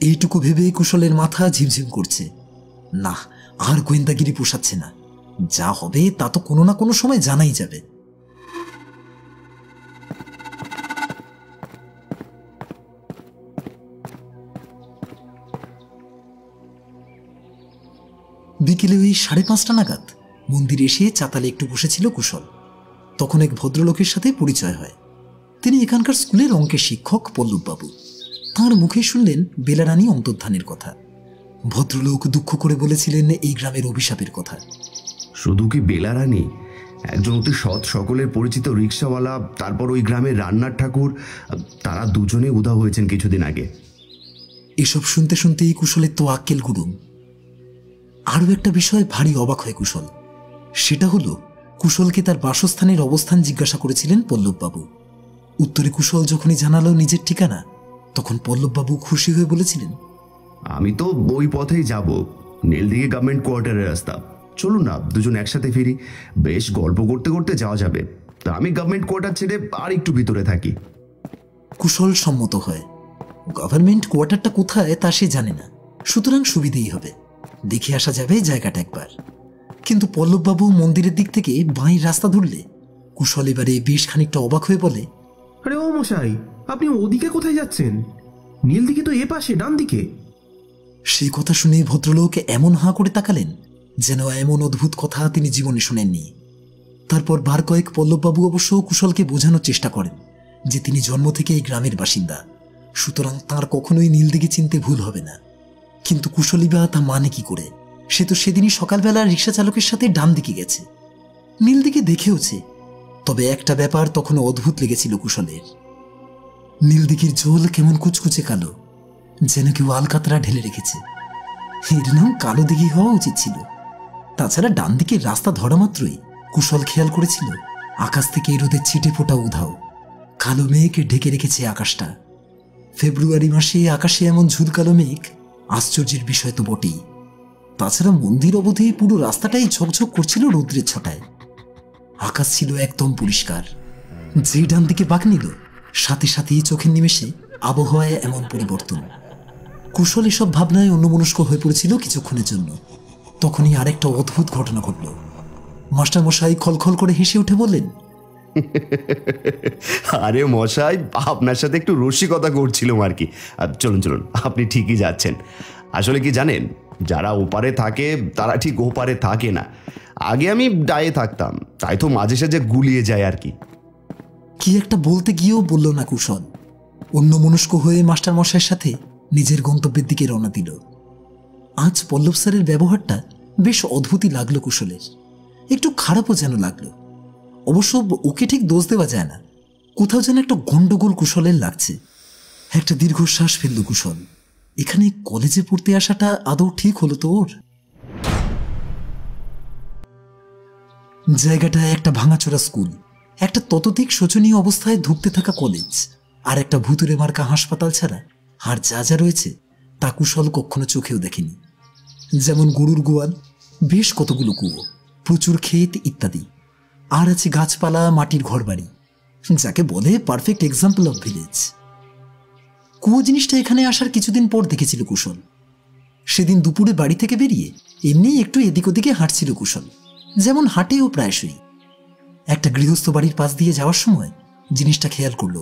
[SPEAKER 1] এইটুকু ভেবে কুশলের মাথা ঝিমঝিম করছে। না, আর গোয়েন্দাগিরি পোষাচ্ছে না। যা হবে তা তো কোনো না কোনো সময় জানাই যাবে। বিকেলে ওই 5:30 নাগাদ মন্দিরে এসে চাতালে একটু বসেছিল কুশল। তখন এক ভদ্রলোকের সাথে পরিচয় হয়। তিনি এখানকার স্কুলের অঙ্কের শিক্ষক পল্লববাবু। তাঁর মুখে শুনলেন বেলা রানী অন্তর্ধানের কথা। ভদ্রলোক দুঃখ করে বলেছিলেন এই গ্রামের অভিশাপের কথা।
[SPEAKER 3] শুধু কি বেলা রানী, একজন অতি সৎ, সকলের পরিচিত রিক্সাওয়ালা, তারপর ওই গ্রামের রান্নার ঠাকুর, তারা দুজনে উধাও হয়েছেন কিছুদিন আগে।
[SPEAKER 1] এসব শুনতে শুনতেই কুশলের তো আক্কেল গুড়ুম। আরও একটা বিষয় ভারী অবাক হয় কুশল। সেটা হলো, কুশলকে তার বাসস্থানের অবস্থান জিজ্ঞাসা করেছিলেন পল্লববাবু। উত্তরে কুশল যখনই জানালো নিজের ঠিকানা, তখন পল্লববাবু খুশি হয়ে বলেছিলেন,
[SPEAKER 3] আমি তো ওই পথেই যাব, নীলদিঘি গভর্নমেন্ট কোয়ার্টারের রাস্তা। চলুন না, দুজন একসাথে ফিরি, বেশ গল্প করতে করতে যাওয়া যাবে। তা আমি গভর্নমেন্ট কোয়ার্টার ছেড়ে আর একটু ভিতরে থাকি।
[SPEAKER 1] কুশল সম্মত হয়। গভর্নমেন্ট কোয়ার্টারটা কোথায় তা সে জানে না, সুতরাং সুবিধেই হবে, দেখে আসা যাবে জায়গাটা একবার। কিন্তু পল্লববাবু মন্দিরের দিক থেকে বাঁয়ের রাস্তা ধরলে কুশল এবারে বেশ খানিকটা অবাক হয়ে বলে,
[SPEAKER 5] আরে ও মশাই, আপনি ওদিকে কোথায় যাচ্ছেন? নীলদিঘি তো এ পাশে, ডান দিকে।
[SPEAKER 1] সেই কথা শুনে ভদ্রলোক এমন হাঁ করে তাকালেন যেন এমন অদ্ভুত কথা তিনি জীবনে শোনেননি। তারপর বার কয়েক পল্লববাবু অবশ্য কুশলকে বোঝানোর চেষ্টা করেন যে তিনি জন্ম থেকে এই গ্রামের বাসিন্দা, সুতরাং তার কখনোই নীলদিঘি চিনতে ভুল হবে না। কিন্তু কুশলী বা তা মানে কি করে? সে তো সেদিনই সকালবেলা রিক্সা চালকের সাথে ডান দিকে গেছে, নীলদিঘি দেখেওছে। তবে একটা ব্যাপার তখনও অদ্ভুত লেগেছিল কুশলের। নীলদিঘির জল কেমন কুচকুচে কালো, যেন কেউ আলকাতরা ঢেলে রেখেছে। এর নাম কালো দিঘি হওয়া উচিত ছিল। তাছাড়া ডান দিকের রাস্তা ধরা মাত্রই কুশল খেয়াল করেছিল আকাশ থেকে রোদের ছিটে ফোটা উধাও কালো মেঘ ঢেকে রেখেছে আকাশটা। ফেব্রুয়ারি মাসে আকাশে এমন ঝুলকালো মেঘ আশ্চর্যের বিষয় তো বটেই। তাছাড়া মন্দির অবধি পুরো রাস্তাটাই ঝকঝক করছিল রৌদ্রের ছটায়। আকাশ ছিল একদম পরিষ্কার। যে ডান দিকে বাঁক নিল, সাথে সাথেই চোখের নিমেষে আবহাওয়ায় এমন পরিবর্তন। কুশল এসব ভাবনায় অন্যমনস্ক হয়ে পড়েছিল কিছুক্ষণের জন্য। তখনই আরেকটা অদ্ভুত ঘটনা ঘটল। মাস্টারমশাই খলখল করে হেসে উঠে বললেন,
[SPEAKER 3] আরে মশাই, আপনার সাথে একটু রসিকতা করছিলাম আর কি। চলুন চলুন, আপনি ঠিকই যাচ্ছেন। আসলে কি জানেন, যারা ওপারে থাকে তারা ঠিক ওপারে থাকে না। আগে আমি ডায়ে থাকতাম, তাই তো মাঝে সাঝে গুলিয়ে যায় আর কি।
[SPEAKER 1] কি একটা বলতে গিয়েও বলল না কুশল। অন্য মনস্ক হয়ে মাস্টারমশাইয়ের সাথে নিজের গন্তব্যের দিকে রওনা দিল। আজ পল্লব স্যারের ব্যবহারটা বেশ অদ্ভুতই লাগলো কুশলের, একটু খারাপও যেন লাগলো। অবশ্য ওকে ঠিক দোষ দেওয়া যায় না, কোথাও যেন একটা গন্ডগোল কুশলের লাগছে। একটা দীর্ঘশ্বাস ফেলল কুশল। এখানে কলেজে পড়তে আসাটা আদৌ ঠিক হলো তো ওর? জায়গাটা একটা ভাঙাচোরা স্কুল, একটা ততোধিক শোচনীয় অবস্থায় ধুঁকতে থাকা কলেজ, আর একটা ভুতুরে মার্কা হাসপাতাল ছাড়া আর যা যা রয়েছে তা কুশল কখনো চোখেও দেখেনি। যেমন গরুর গোয়াল, বেশ কতগুলো কুয়ো, প্রচুর ক্ষেত ইত্যাদি, আর আছে গাছপালা, মাটির ঘরবাড়ি, যাকে বলে পারফেক্ট এক্সাম্পল অফ ভিলেজ। কুয়ো জিনিসটা এখানে আসার কিছুদিন পর দেখেছিল কুশল। সেদিন দুপুরে বাড়ি থেকে বেরিয়ে এমনি একটু এদিক ওদিকে হাঁটছিল কুশল, যেমন হাঁটেও প্রায়শই। একটা গৃহস্থ বাড়ির পাশ দিয়ে যাওয়ার সময় জিনিসটা খেয়াল করল।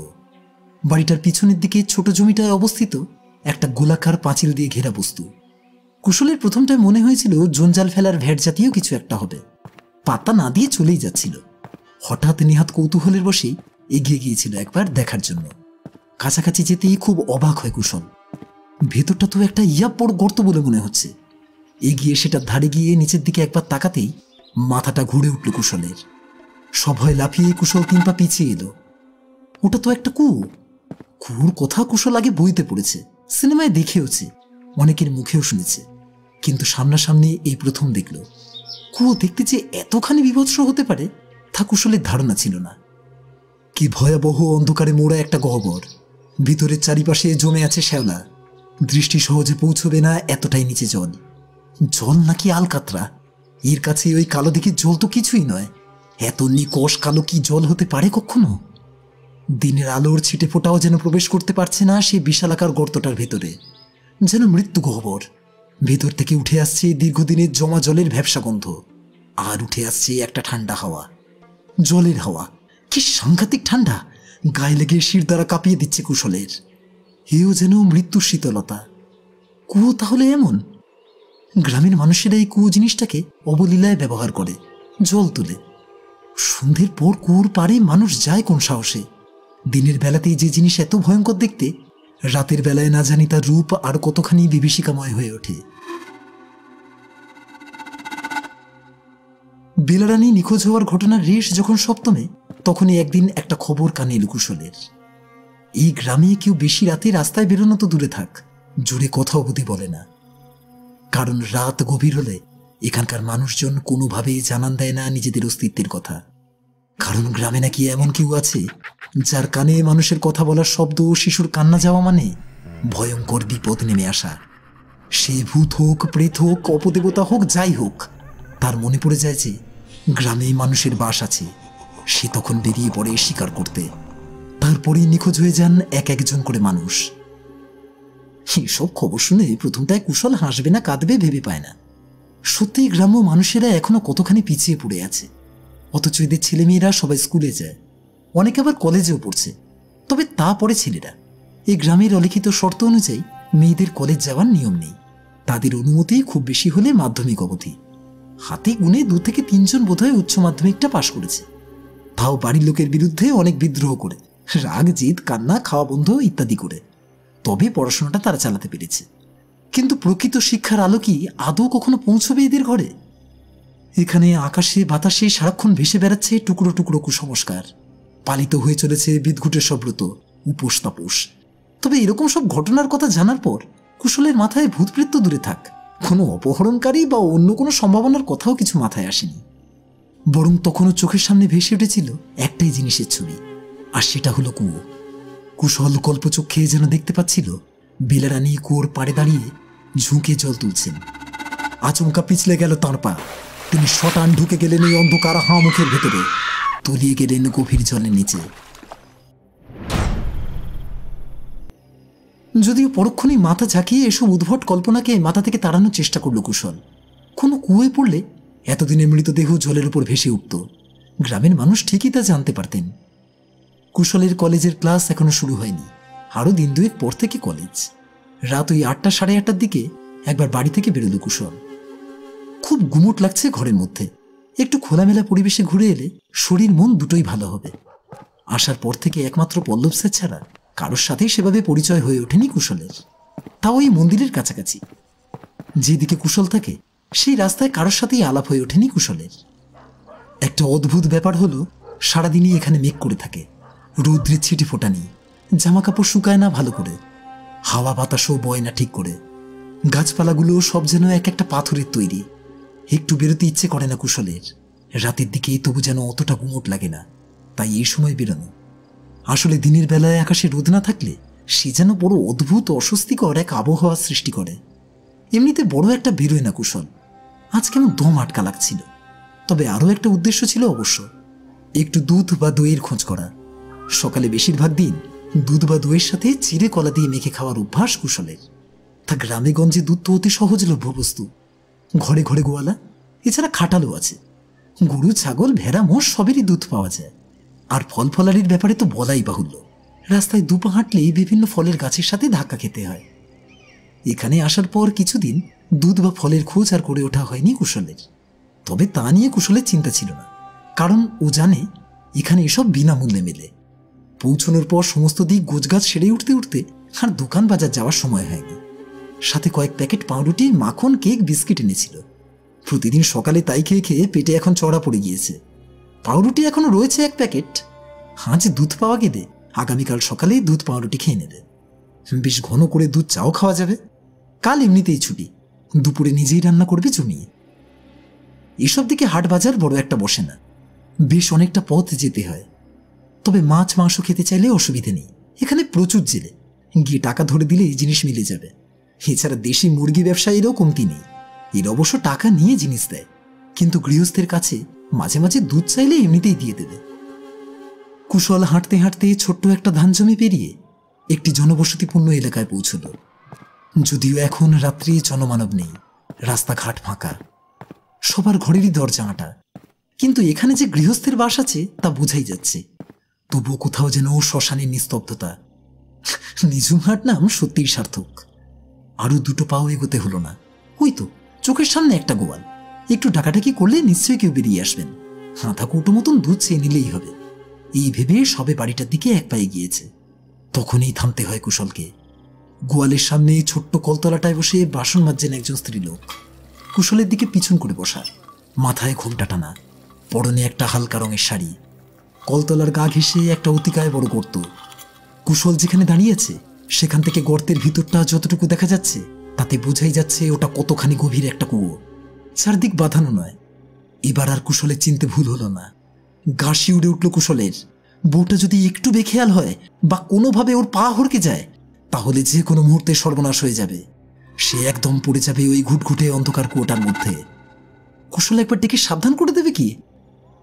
[SPEAKER 1] বাড়িটার পিছনের দিকে ছোট জমিটায় অবস্থিত একটা গোলাকার পাঁচিল দিয়ে ঘেরা বস্তু। কুশলের প্রথমটায় মনে হয়েছিল জঞ্জাল ফেলার ভ্যাট জাতীয় কিছু একটা হবে, পাত্তা না দিয়ে চলেই যাচ্ছিল। হঠাৎ নেহাত কৌতূহলের বসেই এগিয়ে গিয়েছিল একবার দেখার জন্য। কাছাকাছি যেতেই খুব অবাক হয় কুশল। ভেতরটা তো একটা বড় গর্ত বলে মনে হচ্ছে। এগিয়ে সেটার ধারে গিয়ে নিচের দিকে একবার তাকাতেই মাথাটা ঘুরে উঠল কুশলের। সভয় লাফিয়ে কুশল 3 পা পিছিয়ে এলো। ওটা তো একটা কুয়ো। কুয়োর কথা কুশল আগে বইতে পড়েছে, সিনেমায় দেখেওছে, অনেকের মুখেও শুনেছে, কিন্তু সামনাসামনি এই প্রথম দেখল। কুয়ো দেখতে যে এতখানি বিভৎস হতে পারে তা কুশলের ধারণা ছিল না। কি ভয়াবহ অন্ধকারে মোড়া একটা গহ্বর, ভিতরের চারিপাশে জমে আছে শ্যাওলা, দৃষ্টি সহজে পৌঁছবে না এতটাই নিচে জল। জল নাকি আলকাতরা, এর কাছে ওই কালো দিকের জল তো কিছুই নয়। এত নিকষ কালো কি জল হতে পারে কখনো? দিনের আলোর ছিটে ফোটাও যেন প্রবেশ করতে পারছে না সেই বিশালাকার গর্তটার ভেতরে, যেন মৃত্যু গহ্বর। ভেতর থেকে উঠে আসছে দীর্ঘদিনের জমা জলের ভ্যাপসা গন্ধ, আর উঠে আসছে একটা ঠান্ডা হাওয়া, জলের হাওয়া। কি সাংঘাতিক ঠান্ডা, গায়ে লেগে শির দ্বারা কাঁপিয়ে দিচ্ছে কুশলের। এও যেন মৃত্যুর শীতলতা। কুয়ো তাহলে এমন? গ্রামের মানুষেরা এই কুয়ো জিনিসটাকে অবলীলায় ব্যবহার করে, জল তুলে। সন্ধ্যের পর কুয়োর পাড়ে মানুষ যায় কোন সাহসে? দিনের বেলাতেই যে জিনিস এত ভয়ঙ্কর দেখতে, রাতের বেলায় না জানি তার রূপ আর কতখানি বিভীষিকাময় হয়ে ওঠে। বেলারানী নিখোঁজ হওয়ার ঘটনার রেশ যখন সপ্তমে, তখনই একদিন একটা খবর কানে এলো কুশলের। এই গ্রামে কেউ বেশি রাতে রাস্তায় বেরোনো তো দূরে থাক, জোরে কথা অবধি বলে না। কারণ রাত গভীর হলে এখানকার মানুষজন কোনোভাবেই জানান দেয় না নিজেদের অস্তিত্বের কথা। কারণ গ্রামে নাকি এমন কেউ আছে যার কানে মানুষের কথা বলার শব্দ শিশুর কান্না যাওয়া মানে ভয়ঙ্কর বিপদ নেমে আসা। সে ভূত হোক, প্রেত হোক, অপদেবতা হোক, যাই হোক, তার মনে পড়ে যায় যে গ্রামে মানুষের বাস আছে। সে তখন বেরিয়ে পড়ে শিকার করতে। তারপরেই নিখোঁজ হয়ে যান এক একজন করে মানুষ। এসব খবর শুনে প্রথমটায় কুশল হাসবে না কাঁদবে ভেবে পায় না। সত্যিই গ্রাম্য মানুষেরা এখনো কতখানি পিছিয়ে পড়ে আছে। অথচ এদের ছেলেমেয়েরা সবাই স্কুলে যায়, অনেকে আবার কলেজেও পড়ছে। তবে তা পরে ছেলেরা, এই গ্রামের অলিখিত শর্ত অনুযায়ী মেয়েদের কলেজ যাওয়ার নিয়ম নেই। তাদের অনুমতি খুব বেশি হলে মাধ্যমিক অবধি। হাতে গুনে 2 থেকে 3 জন বোধহয় উচ্চ মাধ্যমিকটা পাশ করেছে, তাও বাড়ির লোকের বিরুদ্ধে অনেক বিদ্রোহ করে, রাগ জিদ, কান্না, খাওয়া বন্ধ ইত্যাদি করে। তবে পড়াশোনাটা তারা চালাতে পেরেছে। কিন্তু প্রকৃত শিক্ষার আলো কি আদৌ কখনো পৌঁছবে এদের ঘরে? এখানে আকাশে বাতাসে সারাক্ষণ ভেসে বেড়াচ্ছে টুকরো টুকরো কুসংস্কার। পালিত হয়ে চলেছে বিদঘুটের সব ব্রত, উপোস তাপস। তবে এরকম সব ঘটনার কথা জানার পর কুশলের মাথায় ভূতপ্রেত দূরে থাক, কোনো অপহরণকারী বা অন্য কোনো সম্ভাবনার কথাও কিছু মাথায় আসেনি। বরং তখনও চোখের সামনে ভেসে উঠেছিল একটাই জিনিসের ছবি, আর সেটা হলো কুয়ো। কুশল কল্পচক্ষে যেন দেখতে পাচ্ছিল বেলারানী কুয়োর পাড়ে দাঁড়িয়ে ঝুঁকে জল তুলছেন। আচমকা পিছলে গেল তাঁর পা। তিনি শটান ঢুকে গেলেন এই অন্ধকার হাঁ মুখের ভেতরে, তলিয়ে গেলেন গভীর জলের নিচে। যদিও পরক্ষণেই মাথা ঝাঁকিয়ে এসব উদ্ভট কল্পনাকে মাথা থেকে তাড়ানোর চেষ্টা করল কুশল। কোনো কুয়োয় পড়লে এতদিনে মৃতদেহ জলের উপর ভেসে উঠত, গ্রামের মানুষ ঠিকই তা জানতে পারতেন। কুশলের কলেজের ক্লাস এখনো শুরু হয়নি, আরও 1 2 পর থেকে কলেজ। রাত ওই 8টা সাড়ে 8টার দিকে একবার বাড়ি থেকে বেরোলো কুশল। খুব গুমোট লাগছে ঘরের মধ্যে, একটু খোলামেলা পরিবেশে ঘুরে এলে শরীর মন দুটোই ভালো হবে। আসার পর থেকে একমাত্র পল্লব স্যার ছাড়া কারোর সাথেই সেভাবে পরিচয় হয়ে ওঠেনি কুশলের, তাও ওই মন্দিরের কাছাকাছি। যেদিকে কুশল থাকে সেই রাস্তায় কারোর সাথেই আলাপ হয়ে ওঠেনি কুশলের। একটা অদ্ভুত ব্যাপার হলো, সারাদিনই এখানে মেঘ করে থাকে, রৌদ্রের ছিটে ফোটা নেই, জামা কাপড় শুকায় না ভালো করে, হাওয়া বাতাসও বয় না ঠিক করে, গাছপালাগুলো সব যেন এক একটা পাথরের তৈরি। একটু বেরোতে ইচ্ছে করে না কুশলের, রাতের দিকে তবু যেন অতটা গুমোট লাগে না, তাই এই সময় বেরোনো। আসলে দিনের বেলায় আকাশে রোদ না থাকলে সে যেন বড় অদ্ভুত অস্বস্তিকর এক আবহাওয়া সৃষ্টি করে। এমনিতে বড় একটা বেরোয় না কুশল, আজ কেমন দম আটকা লাগছিল। তবে আরও একটা উদ্দেশ্য ছিল অবশ্য, একটু দুধ বা দইয়ের খোঁজ করা। সকালে বেশিরভাগ দিন দুধ বা দইয়ের সাথে চিড়ে কলা দিয়ে মেখে খাওয়ার অভ্যাস কুশলের। তা গ্রামে গঞ্জে দুধ তো অতি সহজলভ্য বস্তু, ঘরে ঘরে গোয়ালা, এছাড়া খাটালও আছে। গরু, ছাগল, ভেড়া, মোষ সবেরই দুধ পাওয়া যায়। আর ফল ফলারির ব্যাপারে তো বলাই বাহুল্য, রাস্তায় দুপা হাঁটলেই বিভিন্ন ফলের গাছের সাথে ধাক্কা খেতে হয়। এখানে আসার পর কিছুদিন দুধ বা ফলের খোঁজ আর করে ওঠা হয়নি কুশলের। তবে তা নিয়ে কুশলের চিন্তা ছিল না, কারণ ও জানে এখানে এসব বিনামূল্যে মেলে। পৌঁছানোর পর সমস্ত দিক গোছগাছ সেরে উঠতে উঠতে আর দোকান বাজার যাওয়ার সময় হয়নি। সাথে কয়েক প্যাকেট পাউরুটি, মাখন, কেক, বিস্কিট এনেছিল। প্রতিদিন সকালে তাই খেয়ে খেয়ে পেটে এখন চড়া পড়ে গিয়েছে। পাউরুটি এখনো রয়েছে এক প্যাকেট। আজ দুধ পাওয়া গেলে আগামীকাল সকালে দুধ পাউরুটি খেয়ে নেবে। বেশ ঘন করে দুধ চাও খাওয়া যাবে। কাল এমনিতেই ছুটি, দুপুরে নিজেই রান্না করবে জমিয়ে। এসব দিকে হাট বাজার বড় একটা বসে না, বেশ অনেকটা পথ যেতে হয়। তবে মাছ মাংস খেতে চাইলে অসুবিধে নেই, এখানে প্রচুর জেলে, গিয়ে টাকা ধরে দিলে এই জিনিস মিলে যাবে। এছাড়া দেশি মুরগি ব্যবসায়ীরও কমতি নেই, এর অবশ্য টাকা নিয়ে জিনিস দেয়, কিন্তু গৃহস্থের কাছে মাঝে মাঝে দুধ চাইলে এমনিতেই দিয়ে দেবে। কুশল হাঁটতে হাঁটতে ছোট্ট একটা ধান জমি পেরিয়ে একটি জনবসতিপূর্ণ এলাকায় পৌঁছল। যদিও এখন রাত্রি জনমানব নেই, রাস্তাঘাট ফাঁকা, সবার ঘরেরই দরজা আঁটা, কিন্তু এখানে যে গৃহস্থের বাস আছে তা বোঝাই যাচ্ছে। তবুও কোথাও যেন শ্মশানের নিস্তব্ধতা। নিঝুমহাট নাম সত্যিই সার্থক। আরো দুটো পাও এগোতে হলো না, ওই তো চোখের সামনে একটা গোয়াল। একটু ডাকাডাকি করলে নিশ্চয়ই কেউ বেরিয়ে আসবেন, হাঁথা কৌটো মতন দুধ চেয়ে নিলেই হবে। এই ভেবে সবে বাড়িটার দিকে এক পায়ে গিয়েছে, তখনই থামতে হয় কুশলকে। গোয়ালের সামনে ছোট্ট কলতলাটায় বসে বাসন মাজছেন একজন স্ত্রীলোক। কুশলের দিকে পিছন করে বসা, মাথায় ঘোমটা টানা, পরনে একটা হালকা রঙের শাড়ি। কলতলার গা ঘেঁষে একটা অতিকায় বড় গর্ত। কুশল যেখানে দাঁড়িয়েছে সেখান থেকে গর্তের ভিতরটা যতটুকু দেখা যাচ্ছে তাতে বোঝাই যাচ্ছে ওটা কতখানি গভীর একটা কুয়ো, চারদিক বাঁধানো নয়। এবার আর কুশলের চিনতে ভুল হলো না। গা শিউরে উঠল কুশলের। বউটা যদি একটু বেখেয়াল হয় বা কোনোভাবে ওর পা হড়কে যায় তাহলে যে কোনো মুহূর্তে সর্বনাশ হয়ে যাবে। সে একদম পড়ে যাবে ওই ঘুটঘুটে অন্ধকার কুয়োটার মধ্যে। কুশল একবার ডেকে সাবধান করে দেবে কি,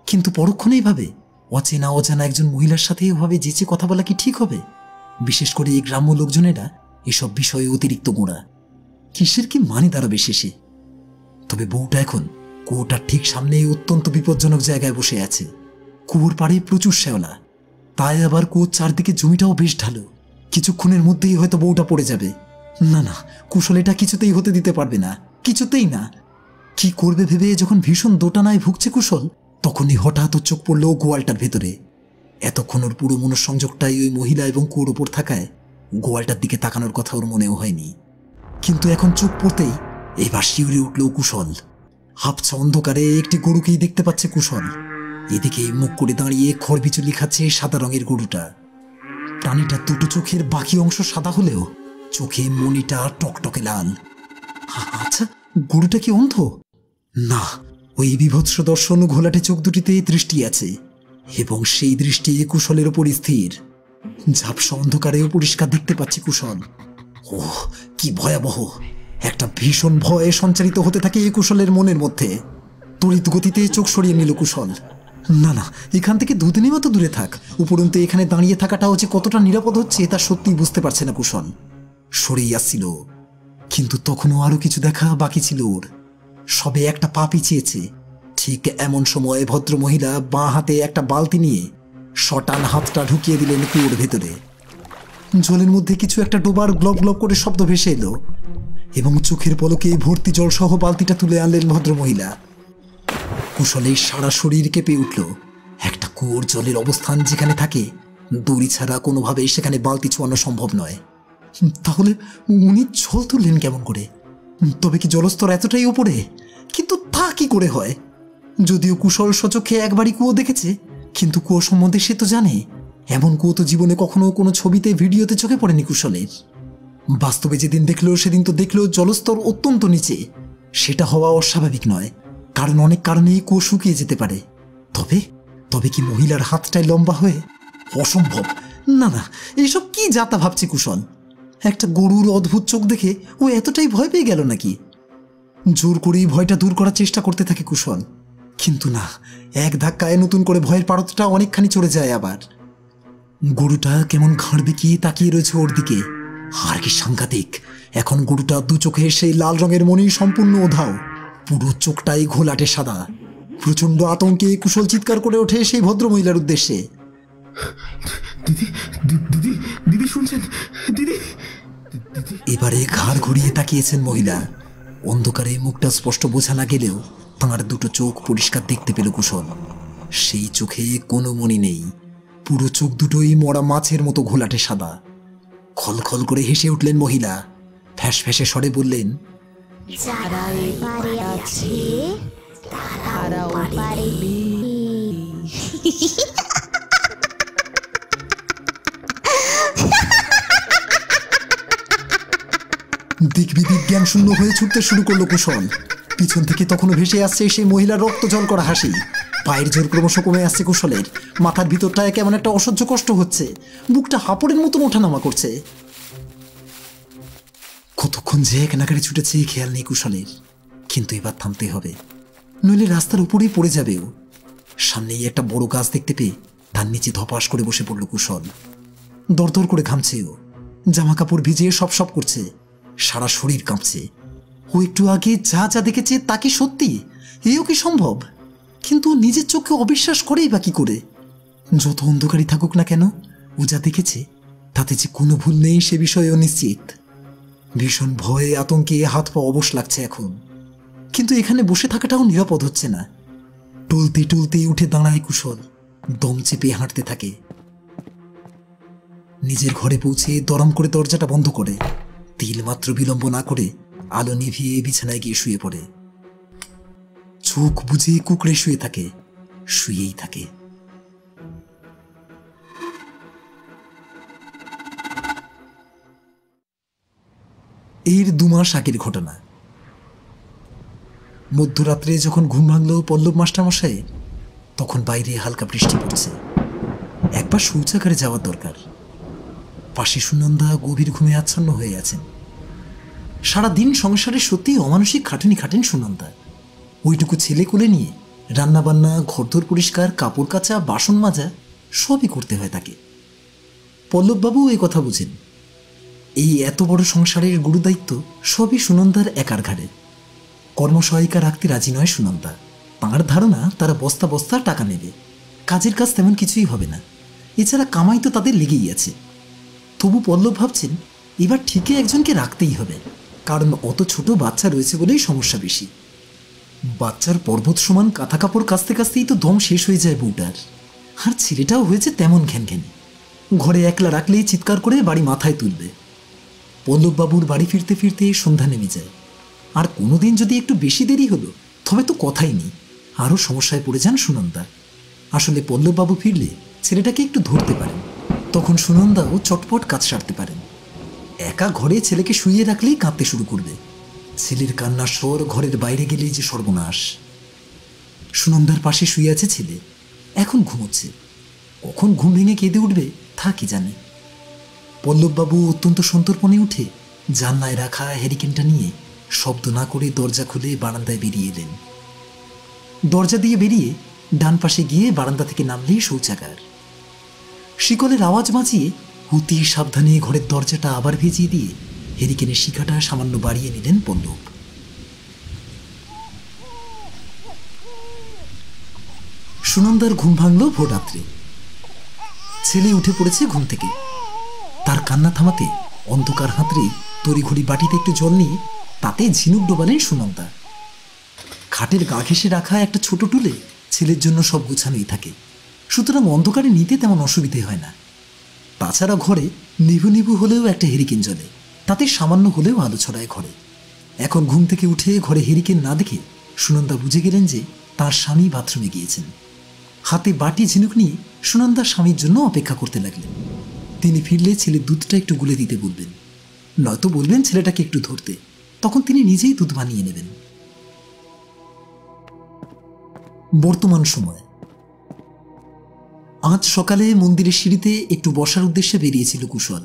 [SPEAKER 1] কিন্তু পরক্ষণেই ভাবে অচেনা অজানা একজন মহিলার সাথে ওভাবে যেচে কথা বলা কি ঠিক হবে? বিশেষ করে এই গ্রাম্য লোকজনেরা এসব বিষয়ে অতিরিক্ত গোঁড়া। কিসের কি মানে দাঁড়াবে শেষে? তবে বউটা এখন কুয়োটার ঠিক সামনে অত্যন্ত বিপজ্জনক জায়গায় বসে আছে। কুয়োর পাড়ে প্রচুর শ্যাওলা, তাই আবার কুয়োর চারদিকে জমিটাও বেশ ঢালু। কিছুক্ষণের মধ্যেই হয়তো বউটা পড়ে যাবে। না না, কুশল এটা কিছুতেই হতে দিতে পারবে না, কিছুতেই না। কি করবে ভেবে যখন ভীষণ দোটানায় ভুগছে কুশল, তখনই হঠাৎ চোখ পড়ল গোয়ালটার ভেতরে। এতক্ষণ ওর পুরো মনোসংযোগটাই ওই মহিলা এবং কুয়োর ওপর থাকায় গোয়ালটার দিকে তাকানোর কথা ওর মনেও হয়নি। কিন্তু এখন চোখ পড়তেই এবার শিউরে উঠল কুশল। হাফছা অন্ধকারে একটি গরুকেই দেখতে পাচ্ছে কুশল। এদিকে মুখ করে দাঁড়িয়ে খড়বিচুলি খাচ্ছে সাদা রঙের গরুটা। প্রাণীটা দুটো চোখের বাকি অংশ সাদা হলেও চোখে মনিটা টকটকে লাল। আচ্ছা, গরুটা কি অন্ধ? না, ওই বিভৎস দর্শন ঘোলাটে চোখ দুটিতে দৃষ্টি আছে, এবং সেই দৃষ্টি কুশলের ওপর স্থির। ঝাপসা অন্ধকারেও পরিষ্কার দেখতে পাচ্ছি কুশল। ওহ, কি ভয়াবহ! একটা ভীষণ ভয় সঞ্চারিত হতে থাকে এই কুশলের মনের মধ্যে। তড়িৎ গতিতে চোখ সরিয়ে নিল কুশল। না না, এখান থেকে দুদিনের মতো দূরে থাক। উপরন্তু এখানে দাঁড়িয়ে থাকাটাও যে কতটা নিরাপদ হচ্ছে তা সত্যিই বুঝতে পারছে না কুশল। সরেই আসছিল, কিন্তু তখনও আরো কিছু দেখা বাকি ছিল ওর। সবে একটা পা পিছিয়েছে। ঠিক এমন সময় ভদ্রমহিলা বাঁ হাতে একটা বালতি নিয়ে শটান হাতটা ঢুকিয়ে দিলেন কুয়োর ভেতরে। জলের মধ্যে কিছু একটা ডোবার গ্লব গ্লব করে শব্দ ভেসে এলো, এবং চোখের পলকে ভর্তি জল সহ বালতিটা তুলে আনলেন ভদ্রমহিলা। কুশলের সারা শরীর কেঁপে উঠল। একটা কুয়োর জলের অবস্থান যেখানে থাকে, দড়ি ছাড়া কোনোভাবেই সেখানে বালতি ছোঁয়ানো সম্ভব নয়। তাহলে উনি জল তুললেন কেমন করে? তবে কি জলস্তর এতটাই উপরে? কিন্তু তা কি করে হয়? যদিও কুশল সচক্ষে একবারই কুয়ো দেখেছে, কিন্তু কুয়ো সম্বন্ধে সে তো জানে। এমন কুয়ো তো জীবনে কখনো কোনো ছবিতে ভিডিওতে চোখে পড়েনি কুশলের। বাস্তবে যেদিন দেখলো সেদিন তো দেখলো জলস্তর অত্যন্ত নিচে। সেটা হওয়া অস্বাভাবিক নয়, কারণ অনেক কারণেই কুয়ো শুকিয়ে যেতে পারে। তবে তবে কি মহিলার হাতটাই লম্বা হয়ে? অসম্ভব। না না, এইসব কি যাতা ভাবছে কুশল। একটা গরুর অদ্ভুত চোখ দেখে ও এতটাই ভয় পেয়ে গেল নাকি? জোর করেই ভয়টা দূর করার চেষ্টা করতে থাকে কুশল, কিন্তু না, এক ধাক্কায় নতুন করে ভয়ের পারতটা অনেকখানি চড়ে যায়। আবার গরুটা কেমন ঘাড় বেঁকিয়ে তাকিয়ে রয়েছে ওর দিকে। আর কি সাংঘাতিক! এখন গরুটা দু চোখে সেই লাল রঙের মণি সম্পূর্ণ ওধাও, পুরো চোখটাই ঘোলাটে সাদা। প্রচন্ড আতঙ্কে কুশল চিৎকার করে ওঠে সেই ভদ্রমহিলার উদ্দেশ্যে।
[SPEAKER 5] দিদি দিদি দিদি শুনছেন? দিদি।
[SPEAKER 1] এবারে ঘাড় ঘুরিয়ে তাকিয়েছেন মহিলা। অন্ধকারে মুখটা স্পষ্ট বোঝা না গেলেও তাঁর দুটো চোখ পরিষ্কার দেখতে পেল কুশল। সেই চোখে কোনো মণি নেই, পুরো চোখ দুটোই মরা মাছের মতো ঘোলাটে সাদা। খলখল করে হেসে উঠলেন মহিলা, ফ্যাঁস ফ্যাঁসে স্বরে বললেন,
[SPEAKER 9] যারা এপারে আছে তারাও পারবে।
[SPEAKER 1] দিক বিদিক জ্ঞান শূন্য হয়ে ছুটতে শুরু করলো কুশল। পিছন থেকে তখনও ভেসে আসছে সেই মহিলার রক্ত জল করা হাসি। পায়ের জোর ক্রমশ কমে আসছে কুশলের। মাথার ভিতরটায় কেমন একটা অসহ্য কষ্ট হচ্ছে, বুকটা হাঁপড়ের মতন ওঠানামা করছে। কতক্ষণ যে এক নাগারে ছুটেছে খেয়াল নেই কুশলের, কিন্তু এবার থামতে হবে, নইলে রাস্তার উপরেই পড়ে যাবেও। সামনেই একটা বড় গাছ দেখতে পেয়ে তার নিচে ধপাস করে বসে পড়ল কুশল। দরদর করে ঘামছে ও, জামা কাপড় ভিজিয়ে সপ সপ করছে, সারা শরীর কাঁপছে। ও একটু আগে যা যা দেখেছে তা কি সত্যি? এও কি সম্ভব? কিন্তু নিজের চোখে অবিশ্বাস করেই বা কি করে? যত অন্ধকারই থাকুক না কেন, ও যা দেখেছে তাতে যে কোনো ভুল নেই সে বিষয়েও নিশ্চিত। ভীষণ ভয়ে আতঙ্কে হাত পা অবশ লাগছে এখন, কিন্তু এখানে বসে থাকাটাও নিরাপদ হচ্ছে না। টলতে টলতে উঠে দাঁড়ায় কুশল, দম চেপে হাঁটতে থাকে। নিজের ঘরে পৌঁছে দরম করে দরজাটা বন্ধ করে তিল মাত্র বিলম্ব না করে আলো নিভিয়ে বিছানায় গিয়ে শুয়ে পড়ে। চোখ বুঝে কুকড়ে শুয়ে থাকে, শুয়েই থাকে। এর 2 মাস আগের ঘটনা। মধ্যরাত্রে যখন ঘুম ভাঙল পল্লব মাস্টারমশাই, তখন বাইরে হালকা বৃষ্টি পড়ছে। একবার শৌচাগারে যাওয়ার দরকার। পাশে সুনন্দা গভীর ঘুমে আচ্ছন্ন হয়ে আছেন। সারাদিন সংসারে সত্যি অমানসিক খাটুনি খাটেন সুনন্দা। ওইটুকু ছেলে কোলে নিয়ে রান্নাবান্না, ঘরদোর পরিষ্কার, কাপড় কাচা, বাসন মাজা সবই করতে হয় তাকে। পল্লববাবু এই কথা বুঝেন। এই এত বড় সংসারের গুরুদায়িত্ব সবই সুনন্দার একার ঘাড়ে। কর্মসহায়িকা রাখতে রাজি নয় সুনন্দা। তাঁর ধারণা তারা বস্তা বস্তা টাকা নেবে, কাজের কাজ তেমন কিছুই হবে না। এছাড়া কামাই তো তাদের লেগেই আছে। তবু পল্লব ভাবছেন এবার ঠিকই একজনকে রাখতেই হবে, কারণ অত ছোট বাচ্চা রয়েছে বলেই সমস্যা বেশি। বাচ্চার পর্বত সমান কাঁথা কাপড় কাচতে কাচতেই তো দম শেষ হয়ে যায় বউটার। আর ছেলেটাও হয়েছে তেমন ঘ্যানঘ্যানে, ঘরে একলা রাখলেই চিৎকার করে বাড়ি মাথায় তুলবে। পল্লববাবুর বাড়ি ফিরতে ফিরতে সন্ধ্যা নেমে যায়। আর কোনোদিন যদি একটু বেশি দেরি হলো তবে তো কথাই নেই, আরও সমস্যায় পড়ে যান সুনন্দা। আসলে পল্লববাবু ফিরলে ছেলেটাকে একটু ধরতে পারেন, তখন সুনন্দাও চটপট কাজ সারতে পারেন। একা ঘরে ছেলেকে শুইয়ে রাখলেই কাঁদতে শুরু করবে। ছেলের কান্নার স্বর ঘরের বাইরে গেলেই যে সর্বনাশ। সুনন্দার পাশে শুয়ে আছে ছেলে, এখন ঘুমোচ্ছে। কখন ঘুম ভেঙে কেঁদে উঠবে তা কি জানে। পল্লববাবু অত্যন্ত সন্তর্পণে উঠে জানলায় রাখা হ্যারিকেনটা নিয়ে শব্দ না করে দরজা খুলে বারান্দায় বেরিয়ে এলেন। দরজা দিয়ে বেরিয়ে ডান পাশে গিয়ে বারান্দা থেকে নামলেই শৌচাগার। শিকলের আওয়াজ বাঁচিয়ে অতি সাবধানে ঘরের দরজাটা আবার ভেজিয়ে দিয়ে হ্যারিকেনের শিখাটা সামান্য বাড়িয়ে নিলেন পল্লব। সুনন্দার ঘুম ভাঙল ভোররাত্রে। ছেলে উঠে পড়েছে ঘুম থেকে। তার কান্না থামাতে অন্ধকার হাতড়ে তড়িঘড়ি বাটিতে একটু জল নিয়ে তাতে ঝিনুক ডোবালেন সুনন্দা। খাটের গা ঘেঁষে রাখা একটা ছোট টুলে ছেলের জন্য সব গোছানোই থাকে, সুতরাং অন্ধকারে নিতে তেমন অসুবিধে হয় না। তাছাড়া ঘরে নিভু নিভু হলেও একটা হ্যারিকেন জ্বলে, তাতে সামান্য হলেও আলো ছড়ায় ঘরে। এখন ঘুম থেকে উঠে ঘরে হেরিকেন না দেখে সুনন্দা বুঝে গেলেন যে তার স্বামী বাথরুমে গিয়েছেন। হাতে বাটি ঝিনুক নিয়ে সুনন্দা স্বামীর জন্য অপেক্ষা করতে লাগলেন। তিনি ফিরলে ছেলের দুধটা একটু গুলে দিতে বলবেন, নয়তো বলবেন ছেলেটাকে একটু ধরতে, তখন তিনি নিজেই দুধ বানিয়ে নেবেন। বর্তমান সময়। আজ সকালে মন্দিরের সিঁড়িতে একটু বসার উদ্দেশ্যে বেরিয়েছিল কুশল।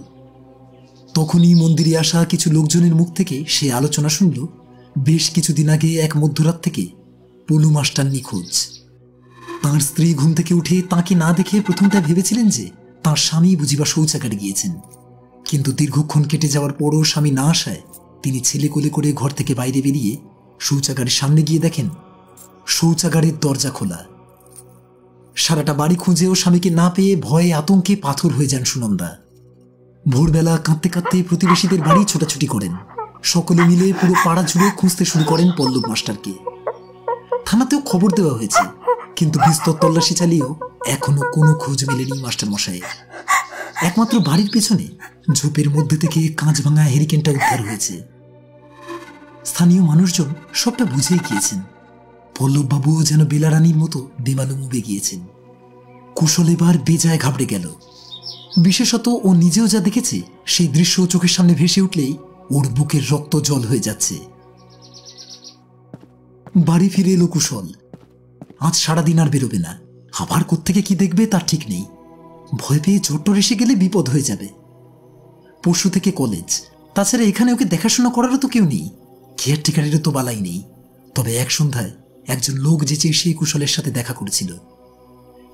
[SPEAKER 1] তখনই মন্দিরে আসা কিছু লোকজনের মুখ থেকে সে আলোচনা শুনল বেশ কিছুদিন আগে এক মধ্যরাত থেকে পলু মাস্টার নিখোঁজ। তাঁর স্ত্রী ঘুম থেকে উঠে তাঁকে না দেখে প্রথমটা ভেবেছিলেন যে তাঁর স্বামী বুঝিবা শৌচাগারে গিয়েছেন, কিন্তু দীর্ঘক্ষণ কেটে যাওয়ার পরও স্বামী না আসায় তিনি ছেলে কোলে করে ঘর থেকে বাইরে বেরিয়ে শৌচাগারের সামনে গিয়ে দেখেন শৌচাগারের দরজা খোলা। সারাটা বাড়ি খুঁজেও স্বামীকে না পেয়ে ভয়ে আতঙ্কে পাথর হয়ে যান সুনন্দা। ভোরবেলা কাঁদতে কাঁদতে প্রতিবেশীদের বাড়ি ছোটাছুটি করেন। সকলে মিলে পুরো পাড়া জুড়ে খুঁজতে শুরু করেন পল্লব মাস্টারকে। থানাতেও খবর দেওয়া হয়েছে, কিন্তু বিস্তর তল্লাশি চালিয়েও এখনো কোনো খোঁজ মেলেনি মাস্টার মশাইয়ের। একমাত্র বাড়ির পেছনে ঝোপের মধ্যে থেকে কাঁচ ভাঙা হেরিকেনটা উদ্ধার হয়েছে। স্থানীয় মানুষজন সবটা বুঝেই গিয়েছেন। পল্লববাবুও যেন বেলারানির মতো বেমালুম উবে গিয়েছেন। কুশল এবার বেজায় ঘাবড়ে গেল। বিশেষত ও নিজেও যা দেখেছে সেই দৃশ্য চোখের সামনে ভেসে উঠলেই ওর বুকের রক্ত জল হয়ে যাচ্ছে। বাড়ি ফিরে এলো কুশল। আজ সারাদিন আর বেরোবে না। আবার কোত্থেকে কি দেখবে তার ঠিক নেই। ভয় পেয়ে চোট্টর এসে গেলে বিপদ হয়ে যাবে। পরশু থেকে কলেজ, তাছাড়া এখানে ওকে দেখাশোনা করারও তো কেউ নেই। কেয়ারটেকারেরও তো বালাই নেই। তবে এক সন্ধ্যায় একজন লোক যেচে এসে কুশলের সাথে দেখা করেছিল।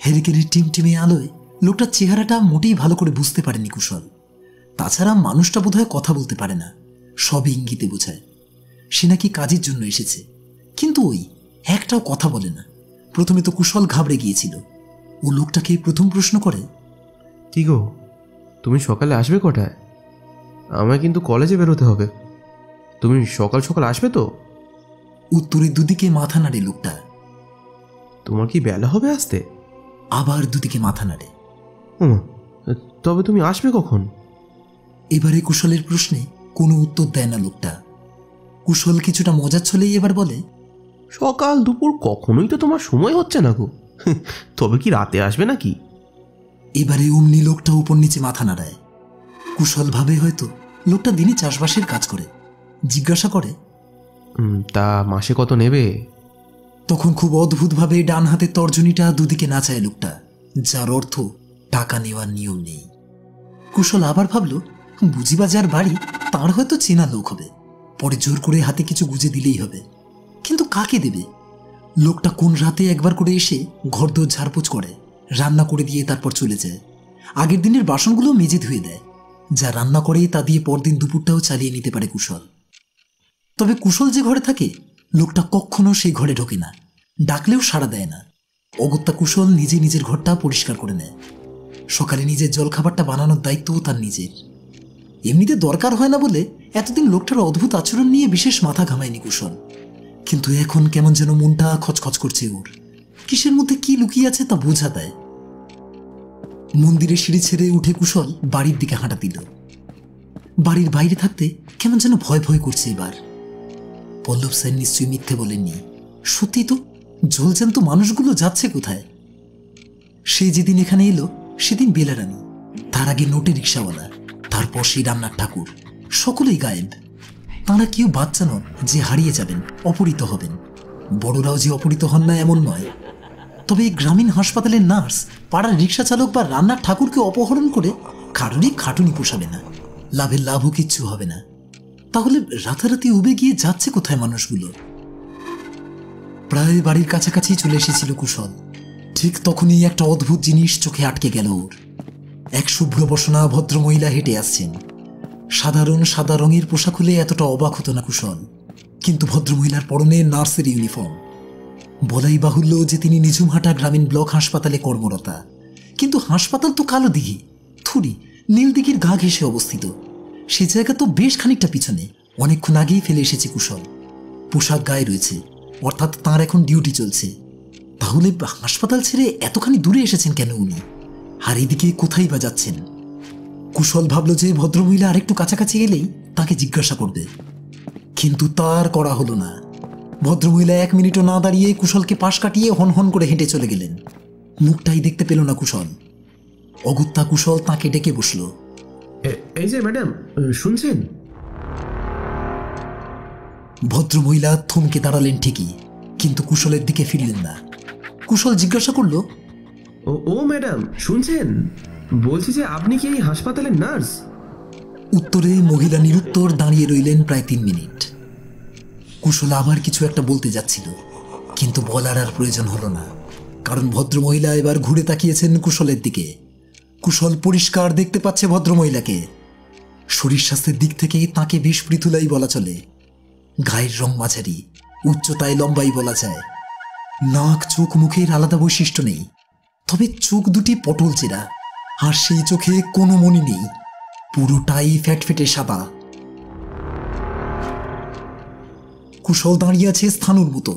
[SPEAKER 1] হেরিকেনের টিমটিমে আলোয় লোকটার চেহারাটা মোটেই ভালো করে বুঝতে পারেনি কুশল। তাছাড়া মানুষটা বোধহয় কথা বলতে পারে না, সবই ইঙ্গিতে বোঝায়। সে নাকি কাজের জন্য এসেছে, কিন্তু ওই একটাও কথা বলে না। প্রথমে তো কুশল ঘাবড়ে গিয়েছিল। ও লোকটাকে প্রথম প্রশ্ন করে,
[SPEAKER 5] কি গো, তুমি সকালে আসবে কটায়? আমায় কিন্তু কলেজে বেরোতে হবে। তুমি সকাল সকাল আসবে তো?
[SPEAKER 1] উত্তরে দুদিকে মাথা নাড়ে লোকটা।
[SPEAKER 5] তোমার কি বেলা হবে আসতে?
[SPEAKER 1] আবার দুদিকে মাথা নাড়ে।
[SPEAKER 5] তবে তুমি আসবে কখন?
[SPEAKER 1] এবারে কুশলের প্রশ্নে কোনো উত্তর দেয় না লোকটা। কুশল কিছুটা মজার ছলেই এবার বলে,
[SPEAKER 5] সকাল দুপুর কখনোই তো তোমার সময় হচ্ছে না গো। তবে কি রাতে আসবে নাকি?
[SPEAKER 1] এবারে অমনি লোকটা উপর নিচে মাথা নাড়ায়। কুশল ভাবে হয়তো লোকটা দিনে চাষবাসের কাজ করে। জিজ্ঞাসা করে,
[SPEAKER 5] তা মাসে কত নেবে?
[SPEAKER 1] তখন খুব অদ্ভুতভাবে ডান হাতের তর্জনীটা দুদিকে নাচায় লোকটা, যার অর্থ টাকা নেওয়ার নিয়ম নেই। কুশল আবার ভাবল, বুঝিবা যার বাড়ি তার হয়তো চেনা লোক হবে, পরে জোর করে হাতে কিছু গুজে দিলেই হবে। কিন্তু কাকে দেবে? লোকটা কোন রাতে একবার করে এসে ঘরদোর ঝাড়পোছ করে, রান্না করে দিয়ে তারপর চলে যায়। আগের দিনের বাসনগুলো মেজে ধুয়ে দেয়। যা রান্না করে তা দিয়ে পরদিন দুপুরটাও চালিয়ে নিতে পারে কুশল। তবে কুশল যে ঘরে থাকে, লোকটা কখনো সেই ঘরে ঢোকে না, ডাকলেও সাড়া দেয় না। অগত্যা কুশল নিজে নিজের ঘরটা পরিষ্কার করে নেয়। সকালে নিজের জলখাবারটা বানানোর দায়িত্বও তার নিজের। এমনিতে দরকার হয় না বলে এতদিন লোকটার অদ্ভুত আচরণ নিয়ে বিশেষ মাথা ঘামায়নি কুশল, কিন্তু এখন কেমন যেন মনটা খচখচ করছে ওর। কিসের মধ্যে কি লুকিয়ে আছে তা বোঝা দেয়। মন্দিরের সিঁড়ি ছেড়ে উঠে কুশল বাড়ির দিকে হাঁটা দিল। বাড়ির বাইরে থাকতে কেমন যেন ভয় ভয় করছে এবার। পল্লব স্যার নিশ্চয়ই মিথ্যে বলেননি। সত্যি তো, জলজ্যান্ত মানুষগুলো যাচ্ছে কোথায়? সে যেদিন এখানে এলো সেদিন বেলারানি, তার আগে নোটে রিক্সাওয়ালা, তারপর সেই রান্নার ঠাকুর, সকলেই গায়েব। তাঁরা কেউ বাচ্চা নন যে হারিয়ে যাবেন, অপহৃত হবেন। বড়রাও যে অপহৃত হন না এমন নয়। তবে এই গ্রামীণ হাসপাতালের নার্স, পাড়ার রিক্সা চালক বা রান্নার ঠাকুরকে অপহরণ করে কারোরই খাটুনি পোষাবে না, লাভের লাভও কিচ্ছু হবে না। তাহলে রাতারাতি উবে গিয়ে যাচ্ছে কোথায় মানুষগুলো? প্রায় বাড়ির কাছাকাছি চলে এসেছিল কুশল। ঠিক তখনই একটা অদ্ভুত জিনিস চোখে আটকে গেল ওর। এক শুভ্র বসনা ভদ্রমহিলা হেঁটে আসছেন। সাধারণ সাদা রঙের পোশাক হলে এতটা অবাক হতো না কুশল, কিন্তু ভদ্রমহিলার পরনে নার্সের ইউনিফর্ম। বলাই বাহুল্য যে তিনি নিঝুমহাটা গ্রামীণ ব্লক হাসপাতালে কর্মরতা। কিন্তু হাসপাতাল তো কালো দিঘি, থুরি নীল দিঘির গা ঘেঁষে অবস্থিত। সে জায়গা তো বেশ খানিকটা পিছনে, অনেকক্ষণ আগেই ফেলে এসেছে কুশল। পোশাক গায়ে রয়েছে, অর্থাৎ তাঁর এখন ডিউটি চলছে। তাহলে হাসপাতাল ছেড়ে এতখানি দূরে এসেছেন কেন উনি? আর এদিকে কোথায় বা যাচ্ছেন? কুশল ভাবল যে ভদ্রমহিলা আরেকটু কাছাকাছি এলেই তাকে জিজ্ঞাসা করবে, কিন্তু তার করা হলো না। ভদ্রমহিলা 1 মিনিটও না দাঁড়িয়ে কুশলকে পাশ কাটিয়ে হন করে হেঁটে চলে গেলেন। মুখটাই দেখতে পেল না কুশল। অগত্যা কুশল তাকে ডেকে বসল।
[SPEAKER 5] এই যে ম্যাডাম, শুনছেন?
[SPEAKER 1] ভদ্রমহিলা থমকে দাঁড়ালেন ঠিকই, কিন্তু কুশলের দিকে ফিরলেন না। কুশল জিজ্ঞাসা করল,
[SPEAKER 5] ও ম্যাডাম, শুনছেন? বলছি যে আপনি কি এই হাসপাতালের নার্স?
[SPEAKER 1] উত্তরে মহিলা নিরুত্তর দাঁড়িয়ে রইলেন প্রায় 3 মিনিট। কুশল আবার কিছু একটা বলতে যাচ্ছিল, কিন্তু বলার আর প্রয়োজন হলো না, কারণ ভদ্রমহিলা এবার ঘুরে তাকিয়েছেন কুশলের দিকে। কুশল পরিষ্কার দেখতে পাচ্ছে ভদ্রমহিলাকে। শরীর স্বাস্থ্যের দিক থেকে তাকে বেশ পৃথুলাই বলা চলে। গায়ের রং মাঝারি, উচ্চতায় লম্বাই বলা যায়। নাক চোখ মুখের আলাদা বৈশিষ্ট্য নেই, তবে চোখ দুটি পটল চেরা, আর সেই চোখে কোনো মনি নেই, পুরোটাই ফ্যাটফেটে সাদা। কুশল দাঁড়িয়ে আছে স্থানুর মতো।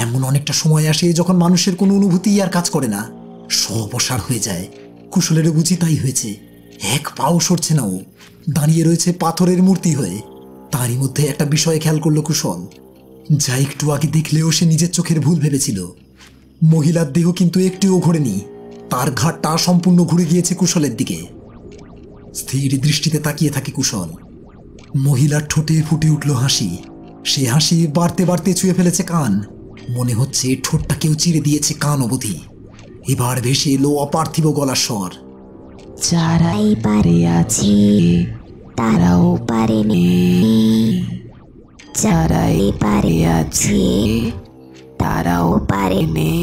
[SPEAKER 1] এমন অনেকটা সময় আসে যখন মানুষের কোনো অনুভূতি আর কাজ করে না, সব অসাড় হয়ে যায়। কুশলেরও বুঝি তাই হয়েছে। 1 পাও সরছে না ও, দাঁড়িয়ে রয়েছে পাথরের মূর্তি হয়ে। তারই মধ্যে একটা বিষয় খেয়াল করলো কুশল, যা একটু আগে দেখলেও সে নিজের চোখের ভুল ভেবেছিল। মহিলার দেহ কিন্তু একটিও ঘোরেনি, তার ঘাটটা সম্পূর্ণ ঘুরে গিয়েছে কুশলের দিকে। স্থির দৃষ্টিতে তাকিয়ে থাকে কুশল। মহিলার ঠোঁটে ফুটে উঠল হাসি। সে হাসি বাড়তে বাড়তে ছুঁয়ে ফেলেছে কান। মনে হচ্ছে ঠোঁটটা কেউ চিরে দিয়েছে কান অবধি। এবার ভেসে এলো অপার্থিব গলার স্বর,
[SPEAKER 9] যারাই পারে আছে তারাও পারেনি, যারাই পারে আছে তারাও পারেনি।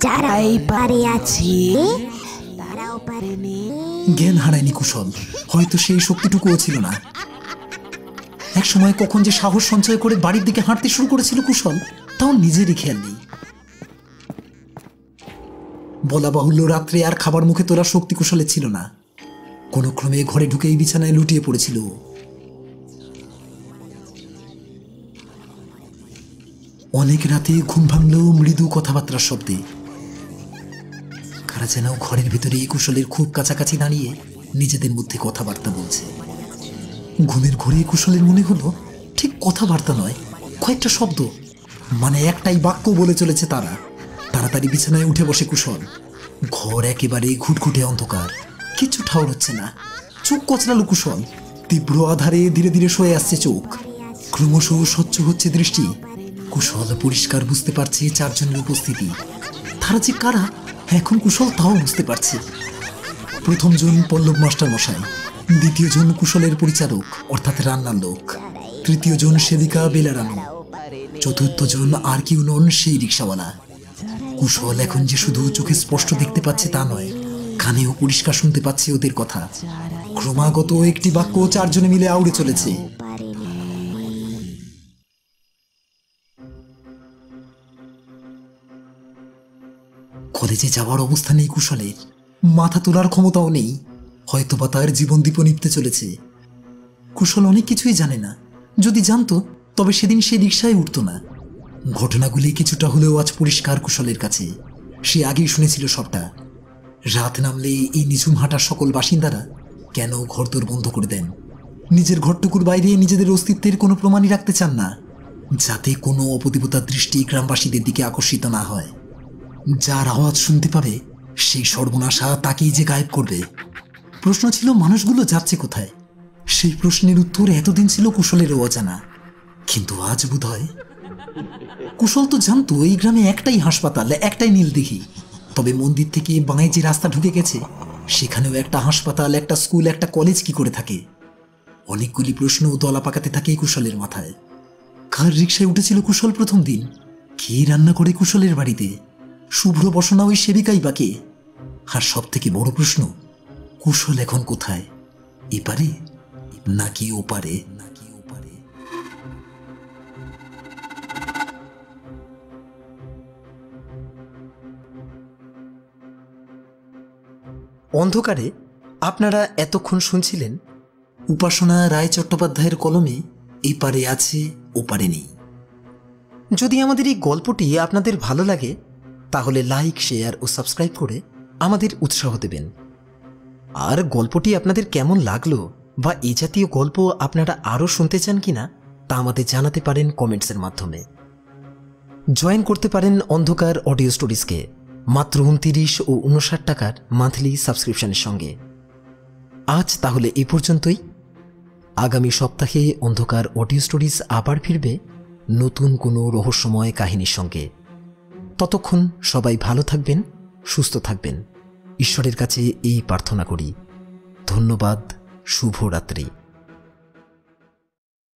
[SPEAKER 9] যারাই পারে আছে তারাও পারেনি।
[SPEAKER 1] জ্ঞান হারায়নি কুশল, হয়তো সেই শক্তিটুকুও ছিল না। এক সময় কখন যে সাহস সঞ্চয় করে বাড়ির দিকে হাঁটতে শুরু করেছিল কুশল, তাও নিজেরই খেয়াল নেই। বলা বাহুল্য, রাত্রে আর খাবার মুখে তোলার শক্তি কুশলের ছিল না। কোনো ক্রমে ঘরে ঢুকেই বিছানায় লুটিয়ে পড়েছিল। অনেক রাতে ঘুম ভাঙলেও মৃদু কথাবার্তার শব্দে। কারা যেন ঘরের ভিতরে কুশলের খুব কাছাকাছি দাঁড়িয়ে নিজেদের মধ্যে কথাবার্তা বলছে। ঘুমের ঘোরে কুশলের মনে হলো ঠিক কথাবার্তা নয়, কয়েকটা শব্দ, মানে একটাই বাক্য বলে চলেছে তারা। তাড়াতাড়ি বিছানায় উঠে বসে কুশল। ঘর একেবারে ঘুটঘুটে অন্ধকার, কিচ্ছু ঠাউর হচ্ছে না। চোখ কচলালো কুশল। তীব্র আধারে ধীরে ধীরে সয়ে আসছে চোখ, ক্রমশ স্বচ্ছ হচ্ছে দৃষ্টি। কুশল পরিষ্কার বুঝতে পারছে 4 জনের উপস্থিতি। তারা যে কারা এখন কুশল তাও বুঝতে পারছে। প্রথম জন পল্লব মাস্টার মশাই, দ্বিতীয় জন কুশলের পরিচারক অর্থাৎ রান্নার লোক, তৃতীয় জন সেবিকা বেলারানু, চতুর্থ জন আর কেউ নন সেই রিক্সাওয়ালা। কুশল এখন যে শুধু চোখে স্পষ্ট দেখতে পাচ্ছে তা নয়, কানেও পরিষ্কার শুনতে পাচ্ছে ওদের কথা। ক্রমাগত একটি বাক্য 4 জনে মিলে আউড়ে চলেছে। কলেজে যাওয়ার অবস্থা নেই কুশলের, মাথা তোলার ক্ষমতাও নেই। হয়তোবা তার জীবন দীপ নিভতে চলেছে। কুশল অনেক কিছুই জানে না, যদি জানতো তবে সেদিন সে রিকশায় উঠত না। ঘটনাগুলি কিছুটা হলেও আজ পরিষ্কার কুশলের কাছে। সে আগেই শুনেছিল সবটা। রাত নামলে এই নিঝুম হাঁটার সকল বাসিন্দারা কেন ঘরদোর বন্ধ করে দেন। নিজের ঘরটুকুর বাইরে নিজেদের অস্তিত্বের কোনো প্রমাণই রাখতে চান না, যাতে কোনো অপদেবতার দৃষ্টি গ্রামবাসীদের দিকে আকর্ষিত না হয়। যার আওয়াজ শুনতে পাবে সেই সর্বনাশা তাকেই যে গায়েব করবে। প্রশ্ন ছিল মানুষগুলো যাচ্ছে কোথায়। সেই প্রশ্নের উত্তর এতদিন ছিল কুশলেরও অজানা, কিন্তু আজ বোধ হয় কুশল তো জানতো এই গ্রামে একটাই হাসপাতাল, একটাই নীলদিঘি। তবে মন্দির থেকে বাঁয়ে যে রাস্তা ঢুকে গেছে সেখানেও একটা হাসপাতাল, একটা স্কুল, একটা কলেজ কি করে থাকে। অনেকগুলি প্রশ্ন দলা পাকাতে থাকে কুশলের মাথায়। কার রিকশায় উঠেছিল কুশল প্রথম দিন? কে রান্না করে কুশলের বাড়িতে? শুভ্র বসনা ওই সেবিকাই বা কে? আর সব থেকে বড় প্রশ্ন, কুশল এখন কোথায়? এপারে নাকি ওপারে?
[SPEAKER 2] অন্ধকারে আপনারা এতক্ষণ শুনছিলেন
[SPEAKER 1] উপাসনা রায় চট্টোপাধ্যায়ের কলমে এপারে আছে ওপারে নেই।
[SPEAKER 2] যদি আমাদের এই গল্পটি আপনাদের ভালো লাগে তাহলে লাইক, শেয়ার ও সাবস্ক্রাইব করে আমাদের উৎসাহ দেবেন। আর গল্পটি আপনাদের কেমন লাগলো বা এই জাতীয় গল্প আপনারা আরও শুনতে চান কিনা তা আমাদের জানাতে পারেন কমেন্টসের মাধ্যমে। জয়েন করতে পারেন অন্ধকার অডিও স্টোরিজকে মাত্র 29 ও 59 টাকার মান্থলি সাবস্ক্রিপশনের সঙ্গে। আজ তাহলে এই পর্যন্তই। আগামী সপ্তাহে অন্ধকার অডিও স্টোরিজ আবার ফিরবে নতুন কোনো রহস্যময় কাহিনীর সঙ্গে। ততক্ষণ সবাই ভালো থাকবেন, সুস্থ থাকবেন। ঈশ্বরের কাছে এই প্রার্থনা করি। ধন্যবাদ। শুভরাত্রি।